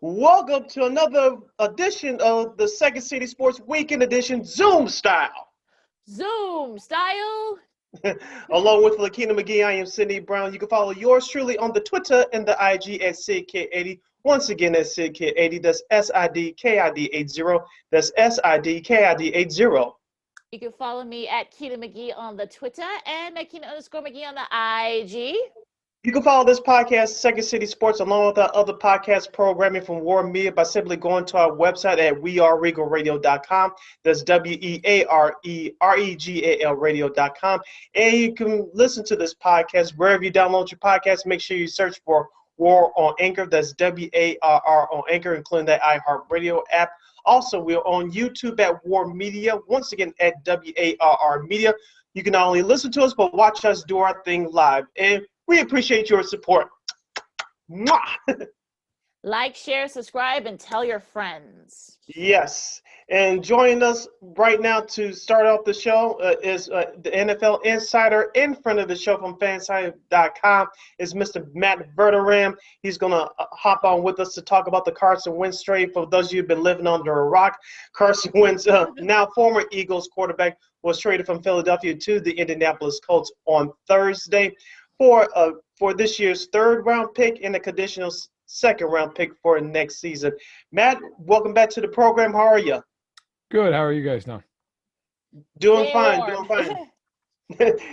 Welcome to another edition of the Second City Sports Weekend Edition, Zoom style. Zoom style. Along with Lakina McGee, I am Cindy Brown. You can follow yours truly on the Twitter and the IG at SidKid80. Once again, that's SidKid80. That's SIDKID80. That's SIDKID80. You can follow me at Keita McGee on the Twitter and at Keita_McGee on the IG. You can follow this podcast, Second City Sports, along with our other podcast programming from War Media by simply going to our website at weareregalradio.com. That's WEAREREGAL radio.com. And you can listen to this podcast wherever you download your podcast. Make sure you search for War on Anchor. That's WARR on Anchor, including that iHeartRadio app. Also, we're on YouTube at War Media. Once again, at WARR Media. You can not only listen to us, but watch us do our thing live. And we appreciate your support. Mwah! Like, share, subscribe, and tell your friends. Yes. And joining us right now to start off the show is the NFL insider in front of the show from fanside.com is Mr. Matt Verderame. He's going to hop on with us to talk about the Carson Wentz trade. For those of you who've been living under a rock, Carson Wentz, now former Eagles quarterback, was traded from Philadelphia to the Indianapolis Colts on Thursday for this year's third-round pick and a conditional second-round pick for next season. Matt, welcome back to the program. How are you? Good. How are you guys now? Doing fine.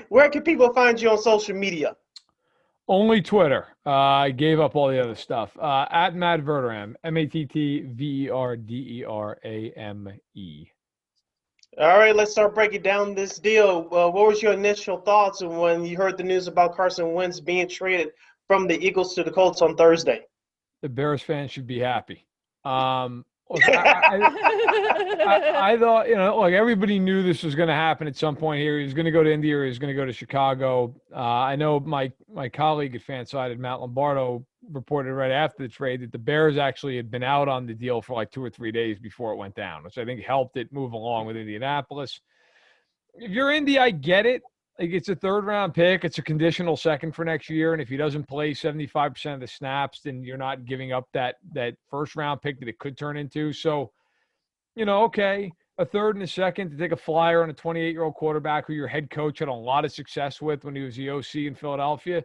Where can people find you on social media? Only Twitter. I gave up all the other stuff. At Matt Verderame, MattVerderame. All right, let's start breaking down this deal. What was your initial thoughts when you heard the news about Carson Wentz being traded from the Eagles to the Colts on Thursday? The Bears fans should be happy. I thought, like everybody knew this was going to happen at some point here. He was going to go to Indy or he was going to go to Chicago. I know my colleague at Fansided, Matt Lombardo, reported right after the trade that the Bears actually had been out on the deal for like 2 or 3 days before it went down, which I think helped it move along with Indianapolis. If you're Indy, I get it. Like, it's a third-round pick. It's a conditional second for next year, and if he doesn't play 75% of the snaps, then you're not giving up that first-round pick that it could turn into. So, okay, a third and a second to take a flyer on a 28-year-old quarterback who your head coach had a lot of success with when he was the OC in Philadelphia.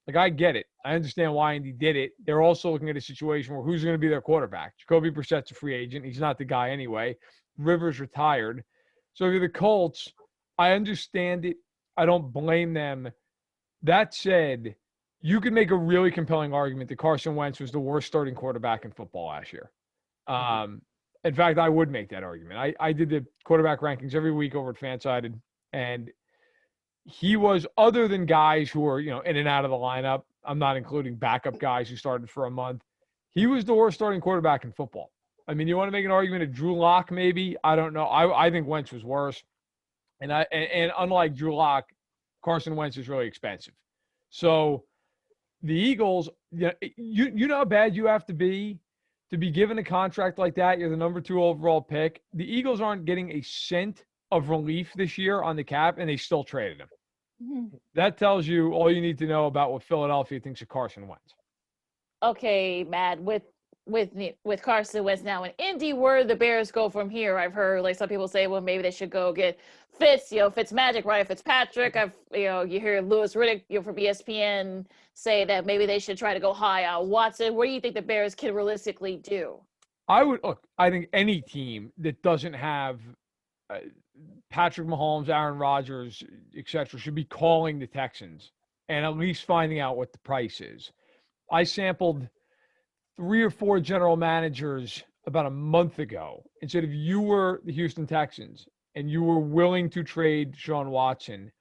Like, I get it. I understand why Indy did it. They're also looking at a situation where who's going to be their quarterback? Jacoby Brissett's a free agent. He's not the guy anyway. Rivers retired. So if you're the Colts, I understand it. I don't blame them. That said, you could make a really compelling argument that Carson Wentz was the worst starting quarterback in football last year. In fact, I would make that argument. I did the quarterback rankings every week over at Fansided, and he was, other than guys who were, in and out of the lineup, I'm not including backup guys who started for a month, he was the worst starting quarterback in football. I mean, you want to make an argument of Drew Lock maybe? I don't know. I think Wentz was worse. And unlike Drew Lock, Carson Wentz is really expensive. So the Eagles, you know how bad you have to be given a contract like that. You're the number 2 overall pick. The Eagles aren't getting a cent of relief this year on the cap, and they still traded him. Mm-hmm. That tells you all you need to know about what Philadelphia thinks of Carson Wentz. Okay, Matt, with Carson Wentz now in Indy, where the Bears go from here? I've heard like some people say, well, maybe they should go get Fitzmagic, right? Fitzpatrick. You hear Louis Riddick, from ESPN say that maybe they should try to go high on Watson. What do you think the Bears can realistically do? I think any team that doesn't have Patrick Mahomes, Aaron Rodgers, etc., should be calling the Texans and at least finding out what the price is. I sampled 3 or 4 general managers about a month ago and said, if you were the Houston Texans and you were willing to trade Deshaun Watson,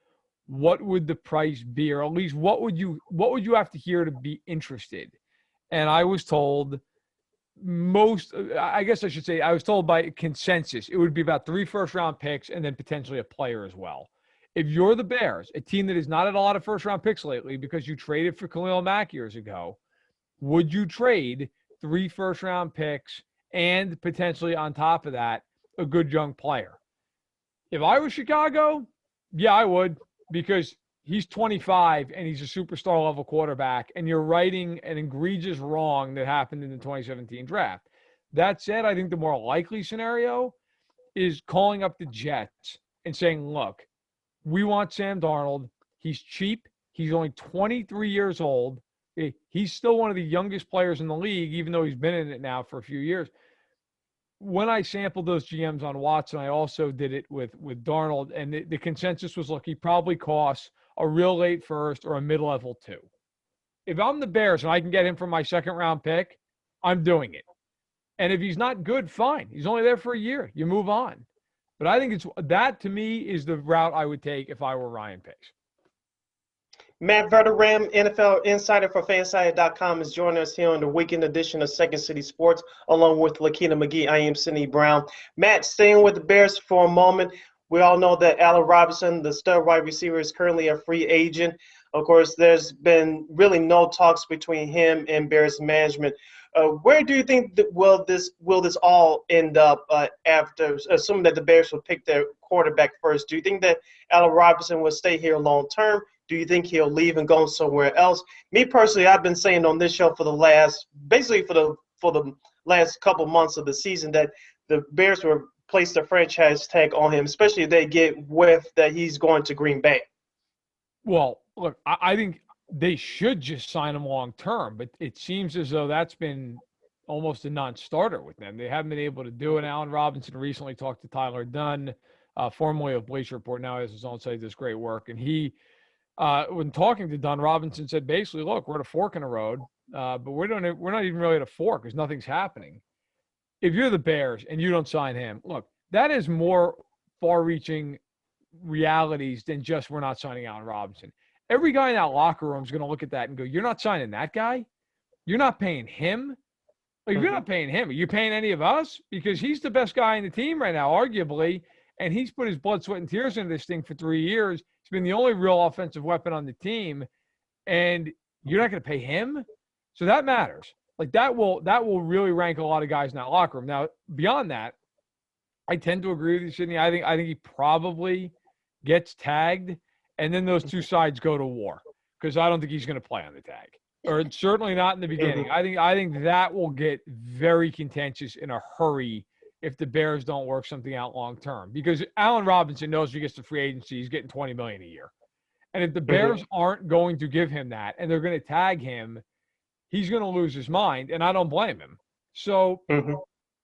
what would the price be? Or at least what would you have to hear to be interested? And I was told I was told by consensus, it would be about 3 first-round picks and then potentially a player as well. If you're the Bears, a team that has not had a lot of first-round picks lately because you traded for Khalil Mack years ago, would you trade 3 first-round picks and potentially on top of that, a good young player? If I was Chicago, yeah, I would, because he's 25 and he's a superstar level quarterback, and you're righting an egregious wrong that happened in the 2017 draft. That said, I think the more likely scenario is calling up the Jets and saying, look, we want Sam Darnold. He's cheap. He's only 23 years old. He's still one of the youngest players in the league, even though he's been in it now for a few years. When I sampled those GMs on Watson, I also did it with Darnold, and the consensus was, look, he probably costs a real late first or a mid-level 2. If I'm the Bears and I can get him for my second-round pick, I'm doing it. And if he's not good, fine. He's only there for a year. You move on. But I think that, to me, is the route I would take if I were Ryan Pace. Matt Verderame, NFL insider for Fansided.com, is joining us here on the weekend edition of Second City Sports, along with Lakina McGee. I am Cindy Brown. Matt, staying with the Bears for a moment. We all know that Allen Robinson, the stud wide receiver, is currently a free agent. Of course, there's been really no talks between him and Bears management. Where do you think that will this all end up after, assuming that the Bears will pick their quarterback first? Do you think that Allen Robinson will stay here long term? Do you think he'll leave and go somewhere else? Me personally, I've been saying on this show for the last couple months of the season that the Bears will place the franchise tag on him, especially if they get with that he's going to Green Bay. Well, look, I think they should just sign him long term, but it seems as though that's been almost a non-starter with them. They haven't been able to do it. Allen Robinson recently talked to Tyler Dunn, formerly of Bleacher Report, now has his own site, does great work. And he, when talking to Dunn, Robinson said basically, look, we're at a fork in the road, but we're not even really at a fork because nothing's happening. If you're the Bears and you don't sign him, look, that is more far-reaching realities than just we're not signing Allen Robinson. Every guy in that locker room is going to look at that and go, you're not signing that guy? You're not paying him? Like, if you're not paying him, are you paying any of us? Because he's the best guy in the team right now, arguably, and he's put his blood, sweat, and tears into this thing for 3 years. He's been the only real offensive weapon on the team, and you're not going to pay him? So that matters. Like, that will really rank a lot of guys in that locker room. Now, beyond that, I tend to agree with you, Sydney. I think he probably gets tagged, and then those two sides go to war because I don't think he's going to play on the tag, or certainly not in the beginning. I think that will get very contentious in a hurry if the Bears don't work something out long term, because Allen Robinson knows if he gets to free agency, he's getting $20 million a year, and if the Bears aren't going to give him that and they're going to tag him, he's going to lose his mind, and I don't blame him. So.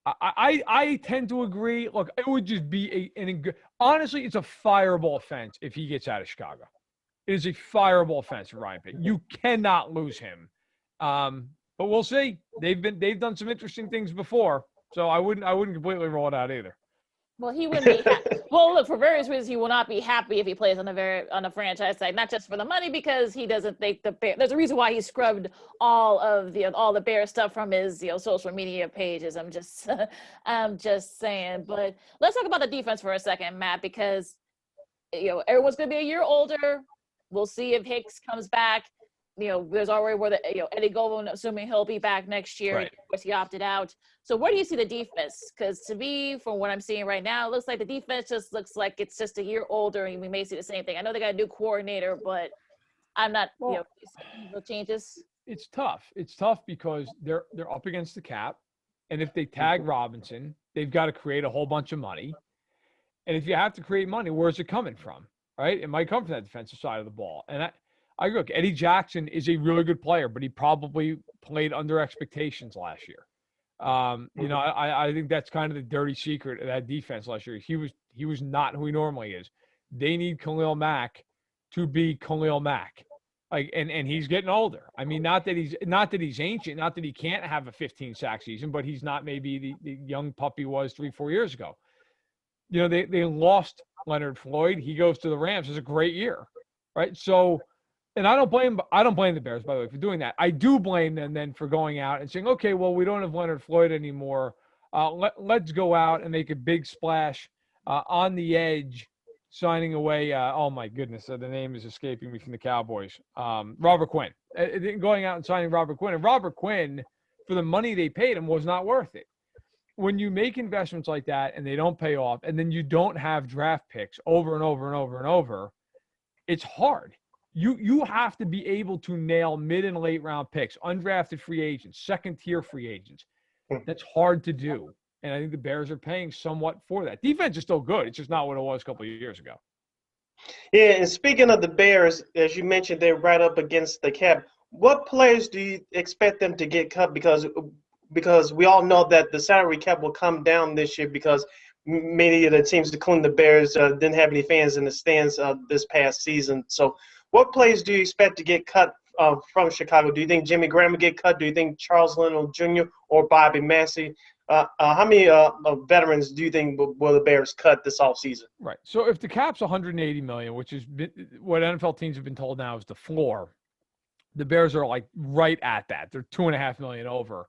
I tend to agree. Look, it would just be honestly, it's a fireable offense if he gets out of Chicago. It is a fireable offense for Ryan Pace. You cannot lose him. But we'll see. They've done some interesting things before, so I wouldn't completely roll it out either. Well, he wouldn't be well, look, for various reasons, he will not be happy if he plays on a franchise tag, not just for the money, because he doesn't think there's a reason why he scrubbed all the Bear stuff from his social media pages. I'm just saying. But let's talk about the defense for a second, Matt, because everyone's going to be a year older. We'll see if Hicks comes back. There's already where Eddie Goldman, assuming he'll be back next year. Right. Of course, he opted out. So where do you see the defense? Because to me, from what I'm seeing right now, it looks like the defense just looks like it's just a year older, and we may see the same thing. I know they got a new coordinator, but I'm not. No changes. It's tough. It's tough because they're up against the cap, and if they tag Robinson, they've got to create a whole bunch of money. And if you have to create money, where's it coming from? Right? It might come from that defensive side of the ball, and I look, Eddie Jackson is a really good player, but he probably played under expectations last year. I think that's kind of the dirty secret of that defense last year. He was not who he normally is. They need Khalil Mack to be Khalil Mack. And he's getting older. I mean, not that he's ancient, not that he can't have a 15 sack season, but he's not maybe the young pup he was 3-4 years ago. They lost Leonard Floyd. He goes to the Rams. It's a great year. Right? So, and I don't blame the Bears, by the way, for doing that. I do blame them then for going out and saying, okay, well, we don't have Leonard Floyd anymore. Let's go out and make a big splash on the edge, signing away. Oh my goodness, the name is escaping me from the Cowboys. Robert Quinn. Going out and signing Robert Quinn. And Robert Quinn, for the money they paid him, was not worth it. When you make investments like that and they don't pay off, and then you don't have draft picks over and over and over and over, it's hard. you have to be able to nail mid and late round picks, undrafted free agents, second tier free agents. That's hard to do. And I think the Bears are paying somewhat for that. Defense is still good. It's just not what it was a couple of years ago. Yeah, and speaking of the Bears, as you mentioned, they're right up against the cap. What players do you expect them to get cut? Because we all know that the salary cap will come down this year because many of the teams, including the Bears, didn't have any fans in the stands this past season. So what players do you expect to get cut from Chicago? Do you think Jimmy Graham will get cut? Do you think Charles Leno Jr. or Bobby Massey? How many veterans do you think will the Bears cut this offseason? Right. So if the cap's $180 million, which is what NFL teams have been told now is the floor, the Bears are like right at that. They're $2.5 million over.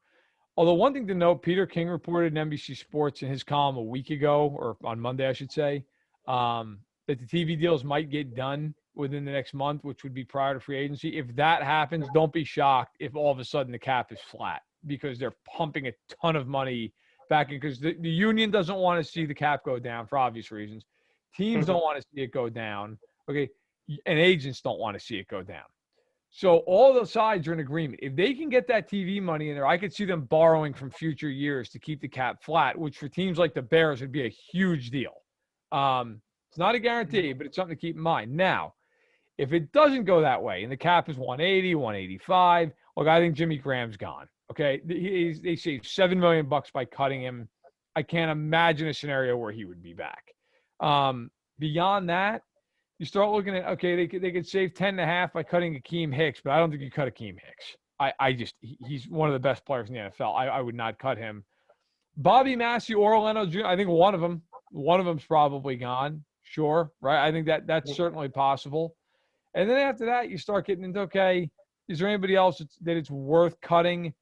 Although one thing to note, Peter King reported in NBC Sports in his column a week ago, or on Monday, I should say, that the TV deals might get done within the next month, which would be prior to free agency. If that happens, don't be shocked if all of a sudden the cap is flat, because they're pumping a ton of money back in, because the union doesn't want to see the cap go down for obvious reasons. Teams don't want to see it go down. Okay. And agents don't want to see it go down. So all the sides are in agreement. If they can get that TV money in there, I could see them borrowing from future years to keep the cap flat, which for teams like the Bears would be a huge deal. It's not a guarantee, but it's something to keep in mind. Now, if it doesn't go that way and the cap is 180, 185, look, I think Jimmy Graham's gone. Okay. They saved $7 million by cutting him. I can't imagine a scenario where he would be back. Beyond that, you start looking at, okay, they could save 10.5 by cutting Akeem Hicks, but I don't think you cut Akeem Hicks. He's one of the best players in the NFL. I would not cut him. Bobby Massey or Leno Jr., I think one of them's probably gone. Sure. Right. I think that's certainly possible. And then after that, you start getting into, okay, is there anybody else that it's worth cutting?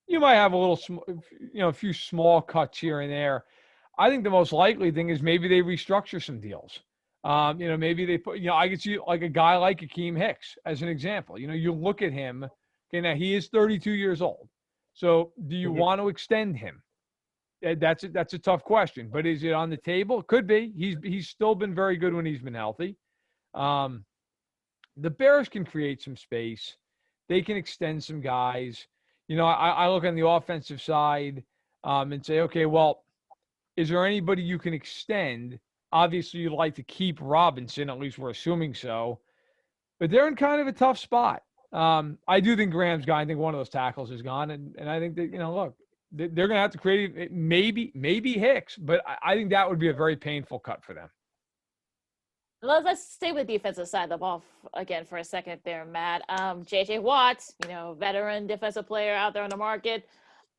You might have a few small cuts here and there. I think the most likely thing is maybe they restructure some deals. Maybe they put, I could see like a guy like Akeem Hicks as an example. You look at him, okay, now he is 32 years old. So do you want to extend him? That's a tough question, but is it on the table? It could be. He's still been very good when he's been healthy. The Bears can create some space. They can extend some guys. I look on the offensive side and say, okay, well, is there anybody you can extend? Obviously, you'd like to keep Robinson, at least we're assuming so. But they're in kind of a tough spot. I do think Graham's gone. I think one of those tackles is gone. And I think that, look, they're going to have to create maybe Hicks. But I think that would be a very painful cut for them. Let's stay with the defensive side of the ball again for a second there, Matt. J.J. Watt, veteran defensive player out there on the market.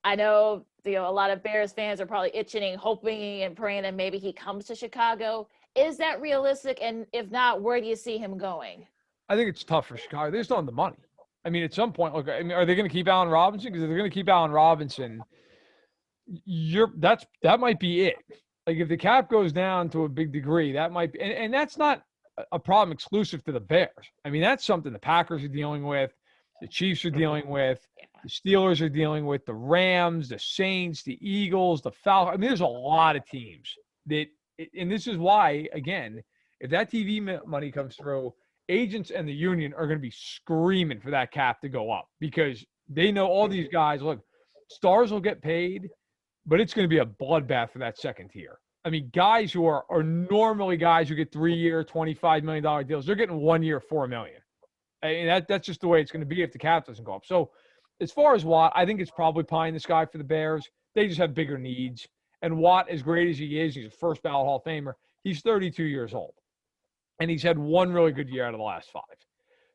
I know, a lot of Bears fans are probably itching, hoping and praying that maybe he comes to Chicago. Is that realistic? And if not, where do you see him going? I think it's tough for Chicago. They just don't have the money. I mean, at some point, look, are they going to keep Allen Robinson? Because if they're going to keep Allen Robinson, that might be it. Like if the cap goes down to a big degree, that might be, and that's not a problem exclusive to the Bears. I mean, that's something the Packers are dealing with, the Chiefs are dealing with, the Steelers are dealing with, the Rams, the Saints, the Eagles, the Falcons. I mean, there's a lot of teams that, and this is why, again, if that TV money comes through, agents and the union are going to be screaming for that cap to go up because they know all these guys, look, stars will get paid, but it's going to be a bloodbath for that second tier. I mean, guys who are normally guys who get 3-year, $25 million deals, they're getting 1 year, $4 million. I mean, that's just the way it's going to be if the cap doesn't go up. So as far as Watt, I think it's probably pie in the sky for the Bears. They just have bigger needs. And Watt, as great as he is, he's a first ballot Hall of Famer. He's 32 years old. And he's had one really good year out of the last 5.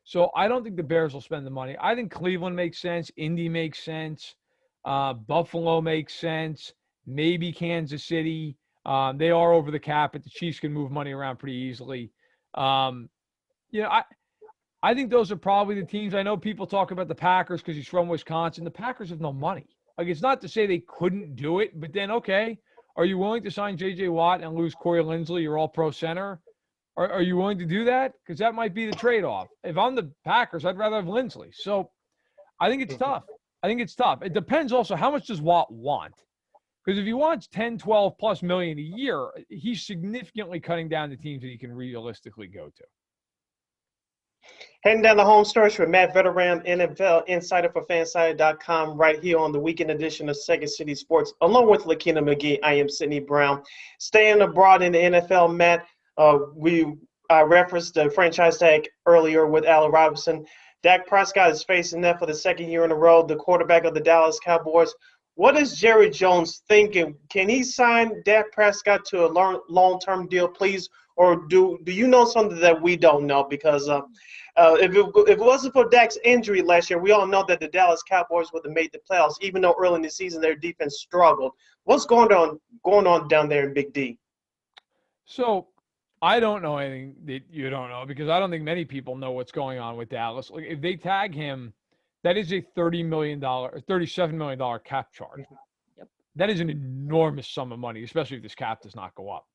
So I don't think the Bears will spend the money. I think Cleveland makes sense. Indy makes sense. Buffalo makes sense. Maybe Kansas City. They are over the cap, but the Chiefs can move money around pretty easily. I think those are probably the teams. I know people talk about the Packers because he's from Wisconsin. The Packers have no money. Like, it's not to say they couldn't do it, but then, okay, are you willing to sign J.J. Watt and lose Corey Linsley, your all-pro center? Are you willing to do that? Because that might be the trade-off. If I'm the Packers, I'd rather have Linsley. So I think it's tough. It depends also, how much does Watt want? Because if he wants 10, 12 plus million a year, he's significantly cutting down the teams that he can realistically go to. Heading down the home stretch with Matt Verderame, NFL Insider for Fansided.com, right here on the weekend edition of Second City Sports, along with Lakina McGee. I am Sydney Brown. Staying abroad in the NFL, Matt, we referenced the franchise tag earlier with Allen Robinson. Dak Prescott is facing that for the second year in a row, the quarterback of the Dallas Cowboys. What is Jerry Jones thinking? Can he sign Dak Prescott to a long-term deal, please? Or do you know something that we don't know? Because if it wasn't for Dak's injury last year, we all know that the Dallas Cowboys would have made the playoffs, even though early in the season their defense struggled. What's going on down there in Big D? So I don't know anything that you don't know, because I don't think many people know what's going on with Dallas. Like, if they tag him, that is a $30 million or $37 million cap charge. Yep. That is an enormous sum of money, especially if this cap does not go up.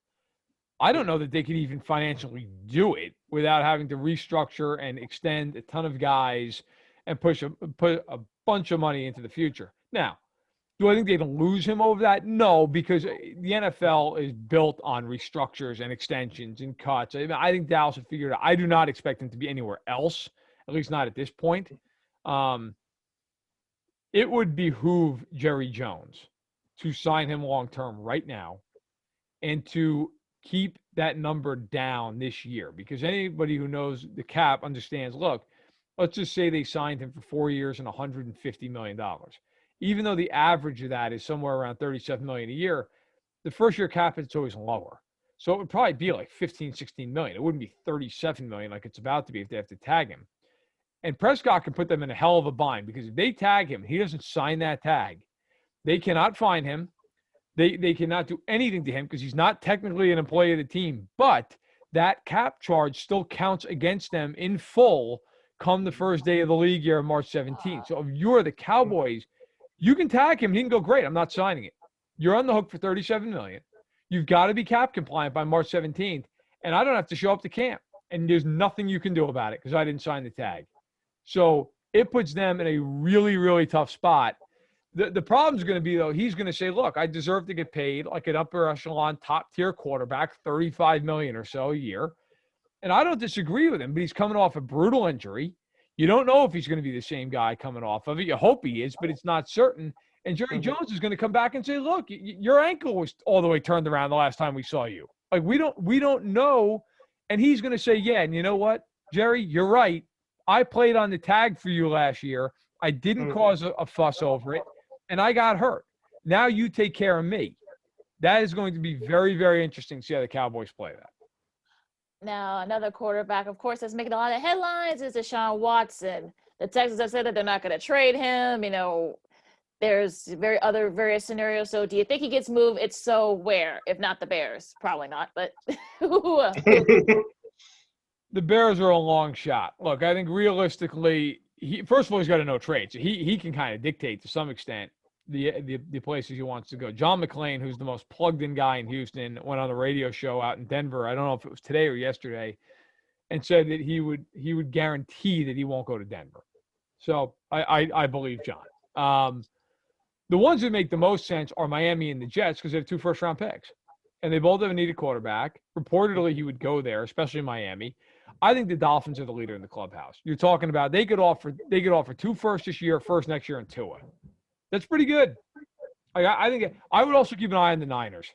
I don't know that they could even financially do it without having to restructure and extend a ton of guys and put a bunch of money into the future. Now, do I think they'd lose him over that? No, because the NFL is built on restructures and extensions and cuts. I think Dallas would figure it out. I do not expect him to be anywhere else, at least not at this point. It would behoove Jerry Jones to sign him long-term right now and to keep that number down this year, because anybody who knows the cap understands, look, let's just say they signed him for 4 years and $150 million. Even though the average of that is somewhere around $37 million a year, the first year cap is always lower. So it would probably be like 15, 16 million. It wouldn't be 37 million like it's about to be if they have to tag him. And Prescott can put them in a hell of a bind, because if they tag him, he doesn't sign that tag, they cannot fine him. They cannot do anything to him because he's not technically an employee of the team, but that cap charge still counts against them in full come the first day of the league year, March 17th. So if you're the Cowboys, you can tag him. He can go, great, I'm not signing it. You're on the hook for $37 million. You've got to be cap compliant by March 17th, and I don't have to show up to camp. And there's nothing you can do about it because I didn't sign the tag. So it puts them in a really, really tough spot. The problem is going to be, though, he's going to say, look, I deserve to get paid like an upper echelon, top-tier quarterback, $35 million or so a year. And I don't disagree with him, but he's coming off a brutal injury. You don't know if he's going to be the same guy coming off of it. You hope he is, but it's not certain. And Jerry Jones is going to come back and say, look, your ankle was all the way turned around the last time we saw you. Like, we don't know. And he's going to say, yeah, and you know what, Jerry, you're right. I played on the tag for you last year. I didn't cause a fuss over it. And I got hurt. Now you take care of me. That is going to be very, very interesting to see how the Cowboys play that. Now, another quarterback, of course, that's making a lot of headlines is Deshaun Watson. The Texans have said that they're not going to trade him. You know, there's various scenarios. So do you think he gets moved? It's so where? If not the Bears? Probably not, but the Bears are a long shot. Look, I think realistically, first of all, he's got a no trade. So he can kind of dictate to some extent the places he wants to go. John McClain, who's the most plugged-in guy in Houston, went on a radio show out in Denver. I don't know if it was today or yesterday, and said that he would guarantee that he won't go to Denver. So I believe John. The ones that make the most sense are Miami and the Jets because they have 2 first-round picks, and they both have a needed quarterback. Reportedly, he would go there, especially Miami. I think the Dolphins are the leader in the clubhouse. You're talking about they could offer 2 firsts this year, first next year, and Tua. That's pretty good. I think I would also keep an eye on the Niners.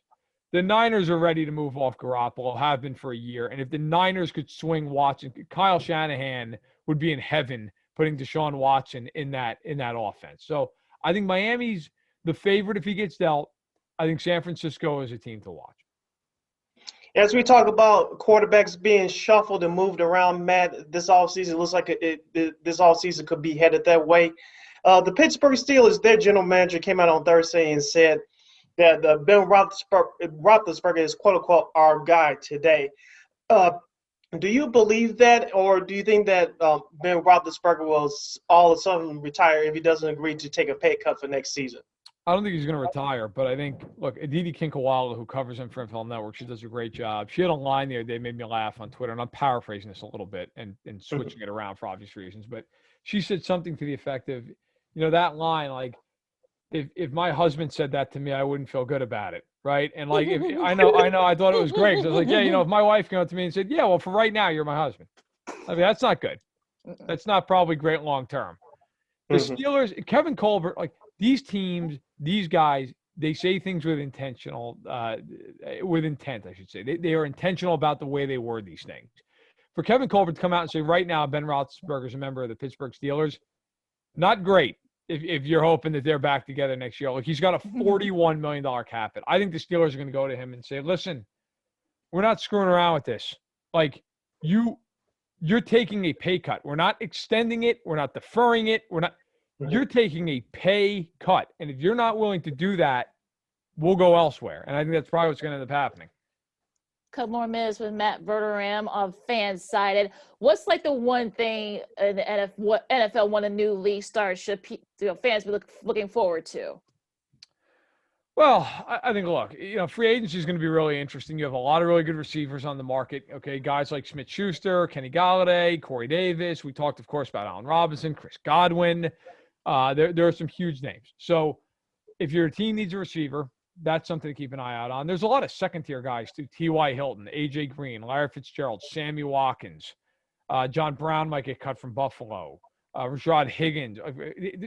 The Niners are ready to move off Garoppolo, have been for a year. And if the Niners could swing Watson, Kyle Shanahan would be in heaven putting Deshaun Watson in that offense. So I think Miami's the favorite if he gets dealt. I think San Francisco is a team to watch. As we talk about quarterbacks being shuffled and moved around, Matt, this offseason looks like this offseason could be headed that way. The Pittsburgh Steelers, their general manager came out on Thursday and said that Ben Roethlisberger is, quote-unquote, our guy today. Do you believe that, or do you think that Ben Roethlisberger will all of a sudden retire if he doesn't agree to take a pay cut for next season? I don't think he's going to retire, but I think, look, Aditi Kinkawala, who covers him for NFL Network, she does a great job. She had a line the other day, made me laugh on Twitter, and I'm paraphrasing this a little bit and switching it around for obvious reasons. But she said something to the effect of, you know, that line, like, if my husband said that to me, I wouldn't feel good about it, right? And, like, I know, I thought it was great. So I was like, yeah, you know, if my wife came up to me and said, yeah, well, for right now, you're my husband. I mean, that's not good. That's not probably great long term. The Steelers, Kevin Colbert, like these teams, these guys, they say things with intent, I should say. They are intentional about the way they word these things. For Kevin Colbert to come out and say, right now, Ben Roethlisberger is a member of the Pittsburgh Steelers, not great if you're hoping that they're back together next year. Like, he's got a $41 million cap hit. I think the Steelers are going to go to him and say, listen, we're not screwing around with this. Like, you're taking a pay cut. We're not extending it. We're not deferring it. You're taking a pay cut. And if you're not willing to do that, we'll go elsewhere. And I think that's probably what's going to end up happening. Couple more minutes with Matt Verderame of Fansided. What's like the one thing in the NFL when a new league starts should fans be looking forward to? Well, I think, look, free agency is going to be really interesting. You have a lot of really good receivers on the market. Okay, guys like Smith-Schuster, Kenny Galladay, Corey Davis. We talked, of course, about Allen Robinson, Chris Godwin. There are some huge names. So if your team needs a receiver, that's something to keep an eye out on. There's a lot of second-tier guys, too. T.Y. Hilton, A.J. Green, Larry Fitzgerald, Sammy Watkins. John Brown might get cut from Buffalo. Rashad Higgins.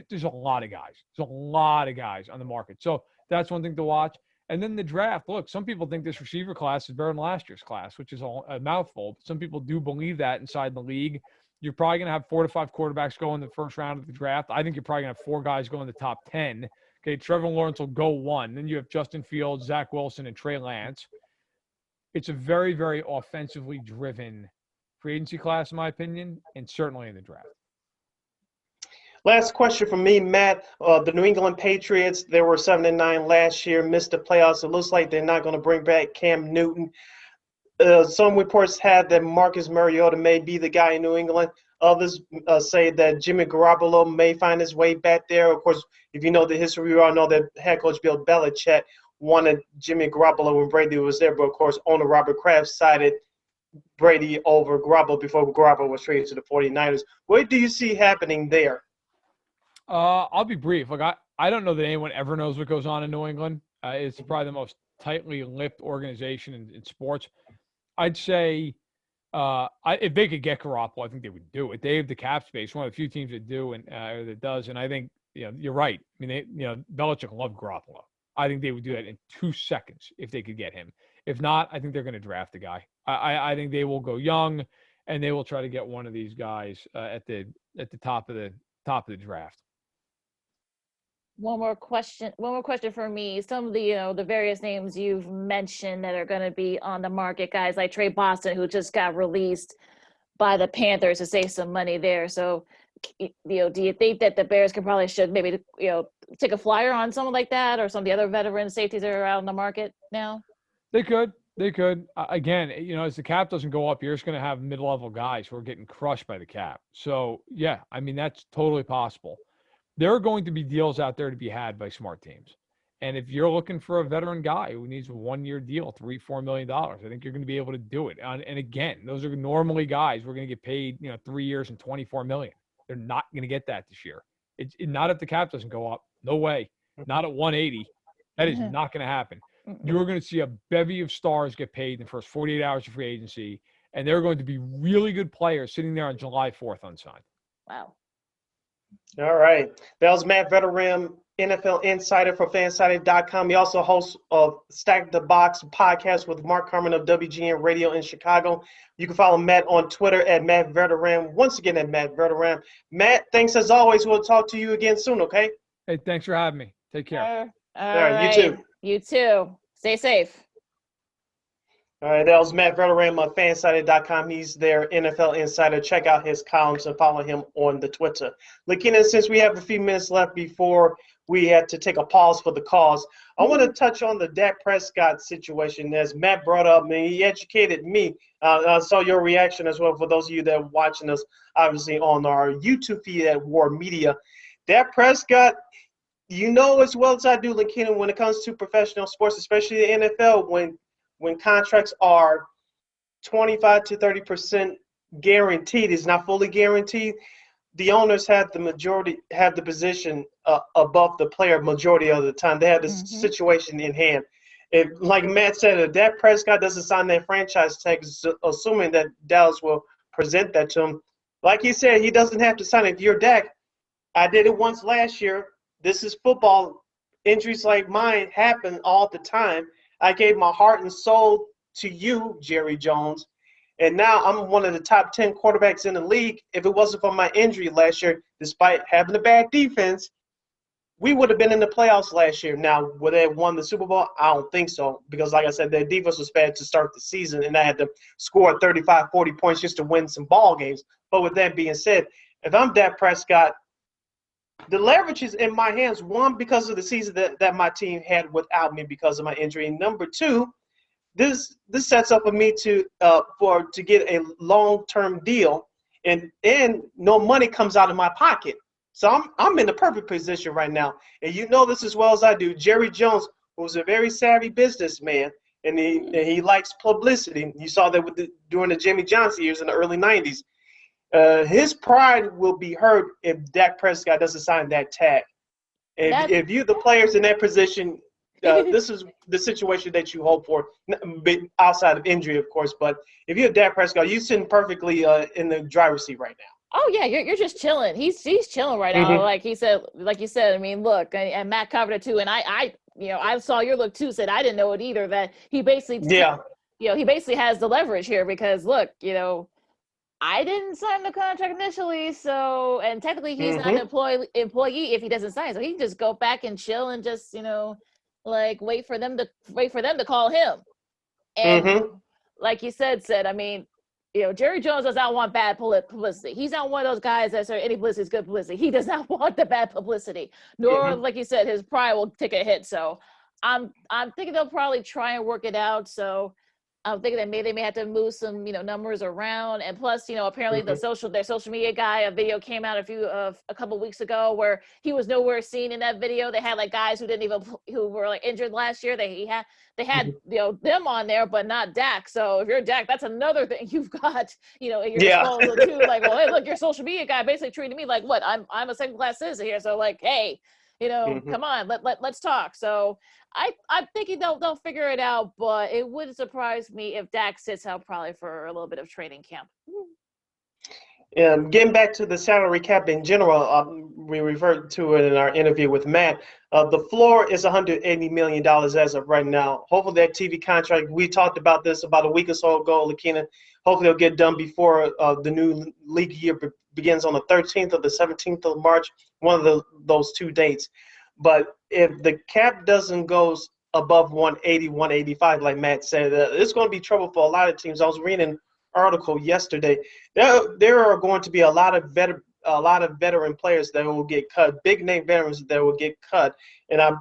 There's a lot of guys. There's a lot of guys on the market. So that's one thing to watch. And then the draft. Look, some people think this receiver class is better than last year's class, which is a mouthful. Some people do believe that inside the league. You're probably going to have 4 to 5 quarterbacks go in the first round of the draft. I think you're probably going to have 4 guys go in the top 10. Okay, Trevor Lawrence will go 1. Then you have Justin Fields, Zach Wilson, and Trey Lance. It's a very, very offensively driven free agency class, in my opinion, and certainly in the draft. Last question from me, Matt. The New England Patriots, they were 7-9 last year, missed the playoffs. It looks like they're not going to bring back Cam Newton. Some reports had that Marcus Mariota may be the guy in New England. Others say that Jimmy Garoppolo may find his way back there. Of course, if you know the history, we all know that head coach Bill Belichick wanted Jimmy Garoppolo when Brady was there. But, of course, owner Robert Kraft cited Brady over Garoppolo before Garoppolo was traded to the 49ers. What do you see happening there? I'll be brief. Look, I don't know that anyone ever knows what goes on in New England. It's probably the most tightly lipped organization in sports. I'd say if they could get Garoppolo, I think they would do it. They have the cap space, one of the few teams that do and that does. And I think you're right. I mean, Belichick loved Garoppolo. I think they would do that in 2 seconds if they could get him. If not, I think they're going to draft a guy. I think they will go young, and they will try to get one of these guys at the top of the draft. One more question for me. Some of the various names you've mentioned that are going to be on the market, guys like Trey Boston, who just got released by the Panthers to save some money there. So, do you think that the Bears should maybe take a flyer on someone like that, or some of the other veteran safeties that are out on the market now? They could. Again, as the cap doesn't go up, you're just going to have mid-level guys who are getting crushed by the cap. So, yeah, I mean, that's totally possible. There are going to be deals out there to be had by smart teams. And if you're looking for a veteran guy who needs a 1-year deal, $3-4 million, I think you're going to be able to do it. And again, those are normally guys who are going to get paid, 3 years and $24 million. They're not going to get that this year. It's not if the cap doesn't go up. No way. Not at 180. That is not going to happen. You're going to see a bevy of stars get paid in the first 48 hours of free agency, and they're going to be really good players sitting there on July 4th unsigned. Wow. All right. That was Matt Verderame, NFL Insider for Fansided.com. He also hosts Stack the Box podcast with Mark Carmen of WGN Radio in Chicago. You can follow Matt on Twitter at Matt Verderame. Once again, at Matt Verderame. Matt, thanks as always. We'll talk to you again soon, okay? Hey, thanks for having me. Take care. All right. You too. You too. Stay safe. All right, that was Matt Verderame of Fansided.com. He's their NFL Insider. Check out his columns and follow him on the Twitter. Lakina, since we have a few minutes left before we had to take a pause for the cause, I want to touch on the Dak Prescott situation. As Matt brought up, and he educated me. I saw your reaction as well for those of you that are watching us, obviously, on our YouTube feed at War Media. Dak Prescott, as well as I do, Lakina, when it comes to professional sports, especially the NFL, when contracts are 25 to 30% guaranteed, it's not fully guaranteed, the owners have the position above the player majority of the time. They have the situation in hand. If, like Matt said, if Dak Prescott doesn't sign that franchise tag, assuming that Dallas will present that to him. Like he said, he doesn't have to sign it. If you're Dak, I did it once last year. This is football. Injuries like mine happen all the time. I gave my heart and soul to you, Jerry Jones, and now I'm one of the top 10 quarterbacks in the league. If it wasn't for my injury last year, despite having a bad defense, we would have been in the playoffs last year. Now, would they have won the Super Bowl? I don't think so, because like I said, their defense was bad to start the season, and I had to score 35, 40 points just to win some ball games. But with that being said, if I'm Dak Prescott, the leverage is in my hands, one, because of the season that my team had without me because of my injury. And number two, this sets up for me to get a long-term deal, and no money comes out of my pocket. So I'm in the perfect position right now. And you know this as well as I do. Jerry Jones, who's a very savvy businessman, and he likes publicity. You saw that during the Jimmy Johnson years in the early 90s. His pride will be hurt if Dak Prescott doesn't sign that tag. If you're the players in that position, this is the situation that you hope for, outside of injury, of course. But if you're Dak Prescott, you're sitting perfectly in the driver's seat right now. Oh yeah, you're just chilling. He's chilling right now. Like you said. I mean, look, and Matt covered it too. And I saw your look too. Said I didn't know it either. That he basically, he basically has the leverage here because look, I didn't sign the contract initially, so and technically he's not an employee if he doesn't sign. So he can just go back and chill and just like wait for them to call him. And like you said, I mean. Jerry Jones does not want bad publicity. He's not one of those guys that say any publicity is good publicity. He does not want the bad publicity. Nor, like you said, his pride will take a hit. So I'm thinking they'll probably try and work it out. So I'm thinking that maybe they may have to move some, numbers around. And plus, apparently their social media guy, a video came out a couple weeks ago where he was nowhere seen in that video. They had like guys who were like injured last year. They had them on there, but not Dak. So if you're Dak, that's another thing you've got, in your disposal too. Like, well, hey, look, your social media guy basically treated me like what? I'm a second class citizen here. So like, hey, come on, let's talk. So I'm thinking they'll figure it out, but it wouldn't surprise me if Dak sits out probably for a little bit of training camp. Getting back to the salary cap in general, we referred to it in our interview with Matt. The floor is $180 million as of right now. Hopefully that TV contract, we talked about this about a week or so ago, Lakina. Hopefully it'll get done before the new league year begins on the 13th or the 17th of March, one of those 2 dates. But if the cap doesn't go above 180, 185, like Matt said, it's going to be trouble for a lot of teams. I was reading an article yesterday. There are going to be a lot of veteran players that will get cut, big name veterans that will get cut. And I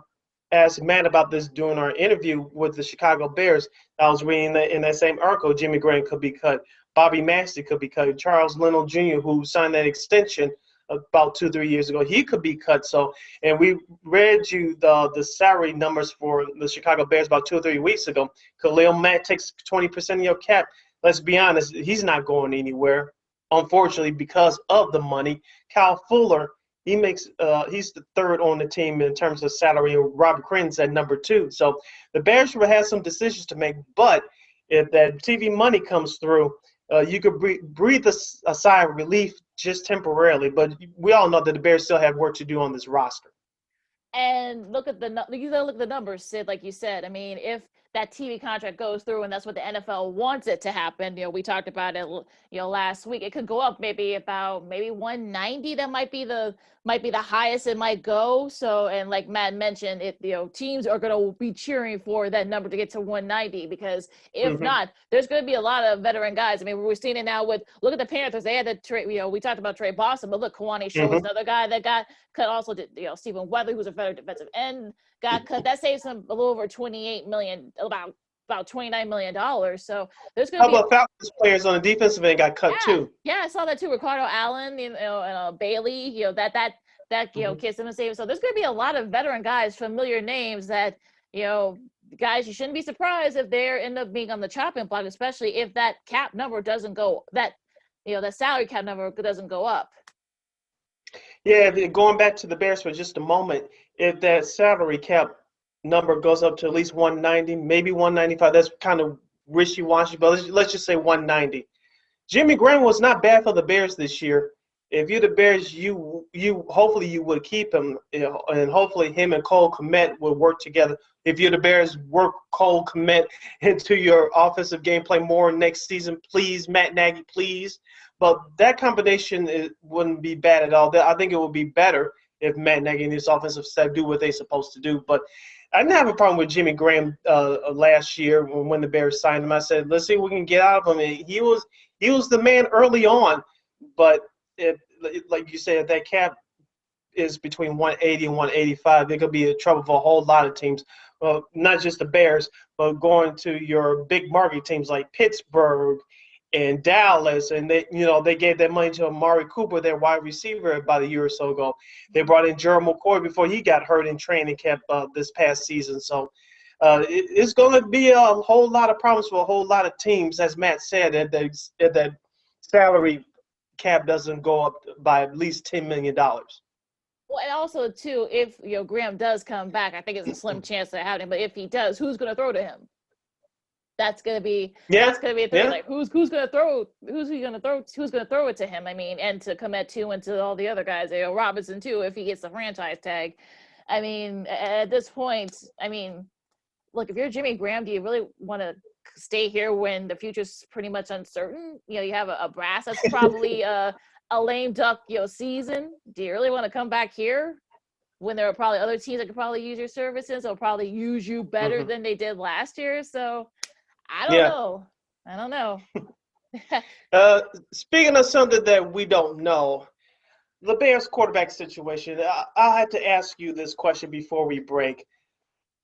asked Matt about this during our interview with the Chicago Bears. I was reading that in that same article, Jimmy Graham could be cut, Bobby Massey could be cut, Charles Leno Jr., who signed that extension about 2-3 years ago, he could be cut. So, and we read you the salary numbers for the Chicago Bears about 2 or 3 weeks ago. Khalil Mack takes 20% of your cap. Let's be honest, he's not going anywhere, unfortunately, because of the money. Kyle Fuller, he's the third on the team in terms of salary. Robert Crinton's at number 2. So the Bears will have some decisions to make, but if that TV money comes through, you could breathe a sigh of relief just temporarily, but we all know that the Bears still have work to do on this roster. And look at the numbers, Sid, like you said. I mean, if that TV contract goes through and that's what the NFL wants it to happen, we talked about it, last week, it could go up maybe 190. That might be the highest it might go. So, and like Matt mentioned, teams are going to be cheering for that number to get to 190, because if not, there's going to be a lot of veteran guys. I mean, we're seeing it now look at the Panthers. They had the trade, we talked about Trey Boston, but look, Kawani Shaw was another guy that got cut. Also, Stephen Weather, who's a veteran defensive end, got cut. That saves him a little over $28 million, about $29 million. So there's going to be. How about Falcons players on the defensive end got cut too? Yeah, I saw that too. Ricardo Allen, and Bailey, that kissed him and saved him. So there's going to be a lot of veteran guys, familiar names that, guys, you shouldn't be surprised if they end up being on the chopping block, especially if that cap number doesn't go, that salary cap number doesn't go up. Yeah, going back to the Bears for just a moment, if that salary cap number goes up to at least 190, maybe 195, that's kind of wishy-washy, but let's just say 190. Jimmy Graham was not bad for the Bears this year. If you're the Bears, you hopefully you would keep him, and hopefully him and Cole Kmet will work together. If you're the Bears, work Cole Kmet into your offensive gameplay more next season, please, Matt Nagy, please. But that combination wouldn't be bad at all. I think it would be better if Matt Nagy and his offensive staff do what they're supposed to do. But I didn't have a problem with Jimmy Graham last year when the Bears signed him. I said, let's see what we can get out of him. And he was the man early on, but like you said, that cap is between 180 and 185. It could be a trouble for a whole lot of teams. Well, not just the Bears, but going to your big market teams like Pittsburgh and Dallas, and they gave that money to Amari Cooper, their wide receiver, about a year or so ago. They brought in Gerald McCoy before he got hurt in training camp this past season. So it's going to be a whole lot of problems for a whole lot of teams, as Matt said, if that salary cap doesn't go up by at least $10 million. Well, and also, too, if Graham does come back, I think it's a slim chance of happening. But if he does, who's going to throw to him? That's gonna be a thing. Yeah. Like who's gonna throw it to him? I mean, and to Kmet too, and to all the other guys, Robinson too, if he gets the franchise tag. I mean, at this point, I mean, look, if you're Jimmy Graham, do you really want to stay here when the future's pretty much uncertain? You have a brass that's probably a lame duck season. Do you really want to come back here when there are probably other teams that could probably use your services or probably use you better than they did last year? So I don't know. Speaking of something that we don't know, the Bears quarterback situation, I had to ask you this question before we break.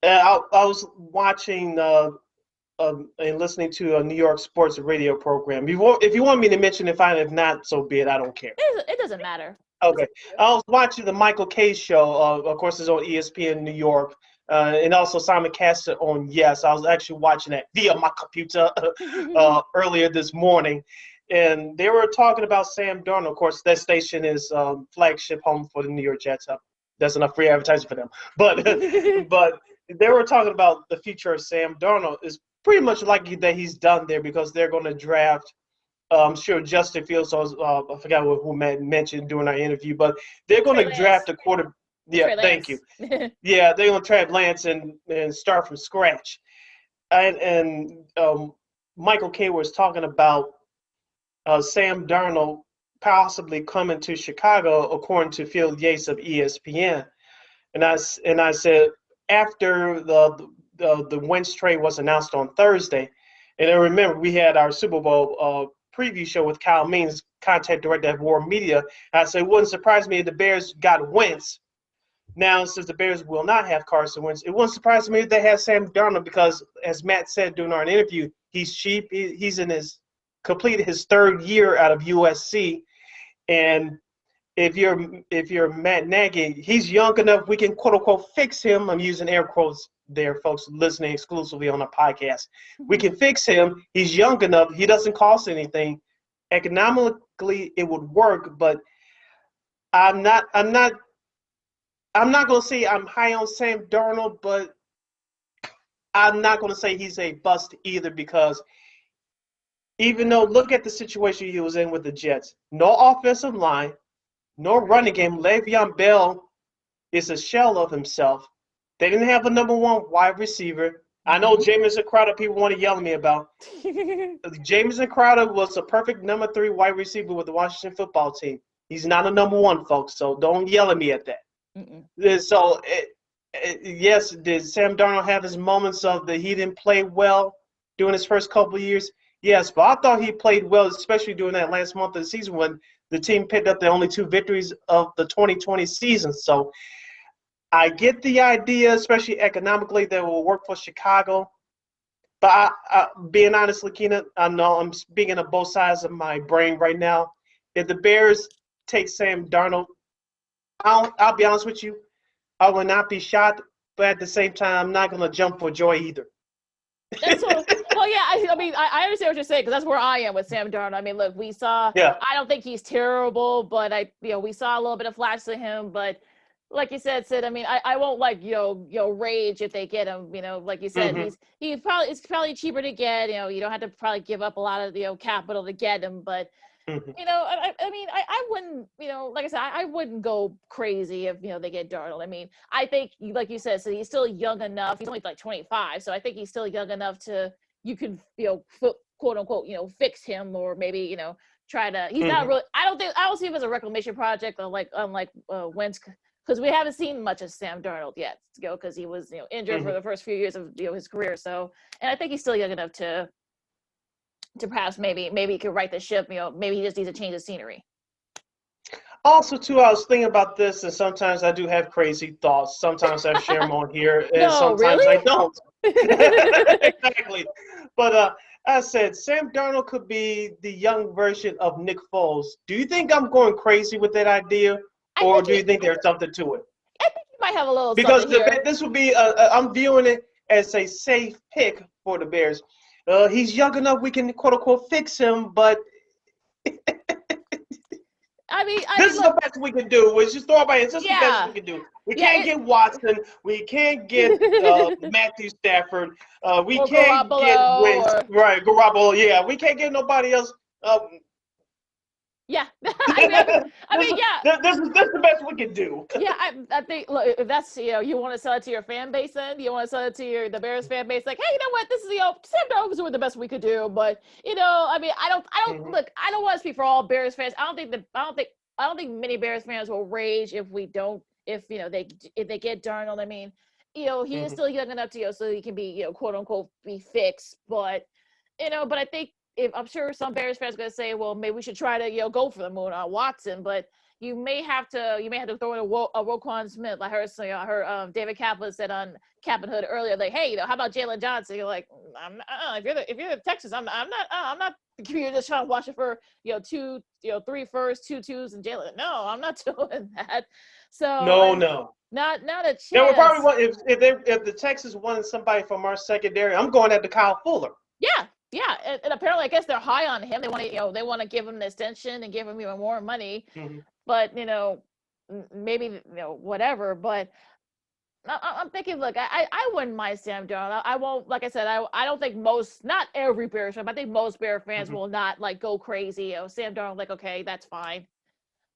I was watching and listening to a New York sports radio program. If you want me to mention it, fine. If not, so be it. I don't care. It doesn't matter. Okay. I was watching the Michael Kay show. Of course, it's on ESPN New York. And also Simon Castor on Yes. I was actually watching that via my computer earlier this morning. And they were talking about Sam Darnold. Of course, that station is flagship home for the New York Jets. That's enough free advertising for them. But they were talking about the future of Sam Darnold. It's pretty much likely that he's done there because they're going to draft, I'm sure Justin Fields, I forgot who Matt mentioned during our interview, but they're going to draft a quarterback. Yeah, thank you. Yeah, they're going to trade Lance and start from scratch. And Michael Kay was talking about Sam Darnold possibly coming to Chicago, according to Phil Yates of ESPN. And I said, after the Wentz trade was announced on Thursday, and I remember we had our Super Bowl preview show with Kyle Means, contact director at War Media. I said, it wouldn't surprise me if the Bears got Wentz. Now, since the Bears will not have Carson Wentz, it wouldn't surprise me if they have Sam Darnold because, as Matt said during our interview, he's cheap. He's completed his third year out of USC, and if you're Matt Nagy, he's young enough we can quote unquote fix him. I'm using air quotes there, folks listening exclusively on our podcast. We can fix him. He's young enough. He doesn't cost anything. Economically, it would work, but I'm not going to say I'm high on Sam Darnold, but I'm not going to say he's a bust either because even though, look at the situation he was in with the Jets. No offensive line, no running game. Le'Veon Bell is a shell of himself. They didn't have a number one wide receiver. I know Jamison Crowder, people want to yell at me about. Jamison Crowder was a perfect number 3 wide receiver with the Washington football team. He's not a number 1, folks, so don't yell at me at that. So, yes, did Sam Darnold have his moments of that he didn't play well during his first couple of years? Yes, but I thought he played well, especially during that last month of the season when the team picked up the only 2 victories of the 2020 season. So I get the idea, especially economically, that will work for Chicago. But being honest, Lakina, I know I'm speaking of both sides of my brain right now. If the Bears take Sam Darnold, I'll be honest with you, I will not be shocked, but at the same time, I'm not going to jump for joy either. I mean, I understand what you're saying because that's where I am with Sam Darnold. I mean, look, we saw. Yeah. I don't think he's terrible, but we saw a little bit of flash to him. But like you said, Sid, I mean, I won't like rage if they get him. Like you said, it's probably cheaper to get. You don't have to probably give up a lot of capital to get him. But I mean, I wouldn't like I said, I wouldn't go crazy if they get Darnold. I mean, I think like you said, so he's still young enough. He's only like 25, so I think he's still young enough to quote unquote fix him, or maybe try to. He's not really. I don't see him as a reclamation project, unlike Wentz. Because we haven't seen much of Sam Darnold yet, because he was injured for the first few years of his career. So, and I think he's still young enough to perhaps maybe he could right the ship. Maybe he just needs a change of scenery. Also, too, I was thinking about this, and sometimes I do have crazy thoughts. Sometimes I share them on here, and sometimes really? I don't. Exactly. But I said Sam Darnold could be the young version of Nick Foles. Do you think I'm going crazy with that idea? Or do you think there's something to it? I think you might have a little because something here. This would be I'm viewing it as a safe pick for the Bears. He's young enough we can quote unquote fix him, but this is the best we can do. We just throw it by. It's just the best we can do. We can't get Watson. We can't get Matthew Stafford. We can't get Wentz. Right, Garoppolo. Yeah, we can't get nobody else. Yeah, I mean, yeah. This is the best we can do. Yeah, I think look, if that's you want to sell it to your fan base, then you want to sell it to the Bears fan base, like, hey, you know what? This is Sam Darnold was doing the best we could do, but I mean, I don't look. I don't want to speak for all Bears fans. I don't think many Bears fans will rage if they get Darnold. I mean, he is still young enough to so he can be quote unquote be fixed, but but I think. I'm sure some Bears fans are going to say, well, maybe we should try to go for the moon on Watson, but you may have to throw in a Roquan Smith. I heard David Kaplan said on Cap and Hood earlier, like, hey, how about Jalen Johnson? You're like, I'm not, if you're the Texans, I'm not. You're just trying to watch it for 3 firsts, 2 twos, and Jalen. No, I'm not doing that. So no. Not a chance. They would probably want if the Texans wanted somebody from our secondary. I'm going at the Kyle Fuller. Yeah, and apparently, I guess they're high on him. They want to give him the extension and give him even more money. But maybe whatever. But I'm thinking, look, I wouldn't mind Sam Darnold. I won't. Like I said, I don't think not every Bears fan, but I think most Bears fans will not like go crazy. Sam Darnold, like, okay, that's fine.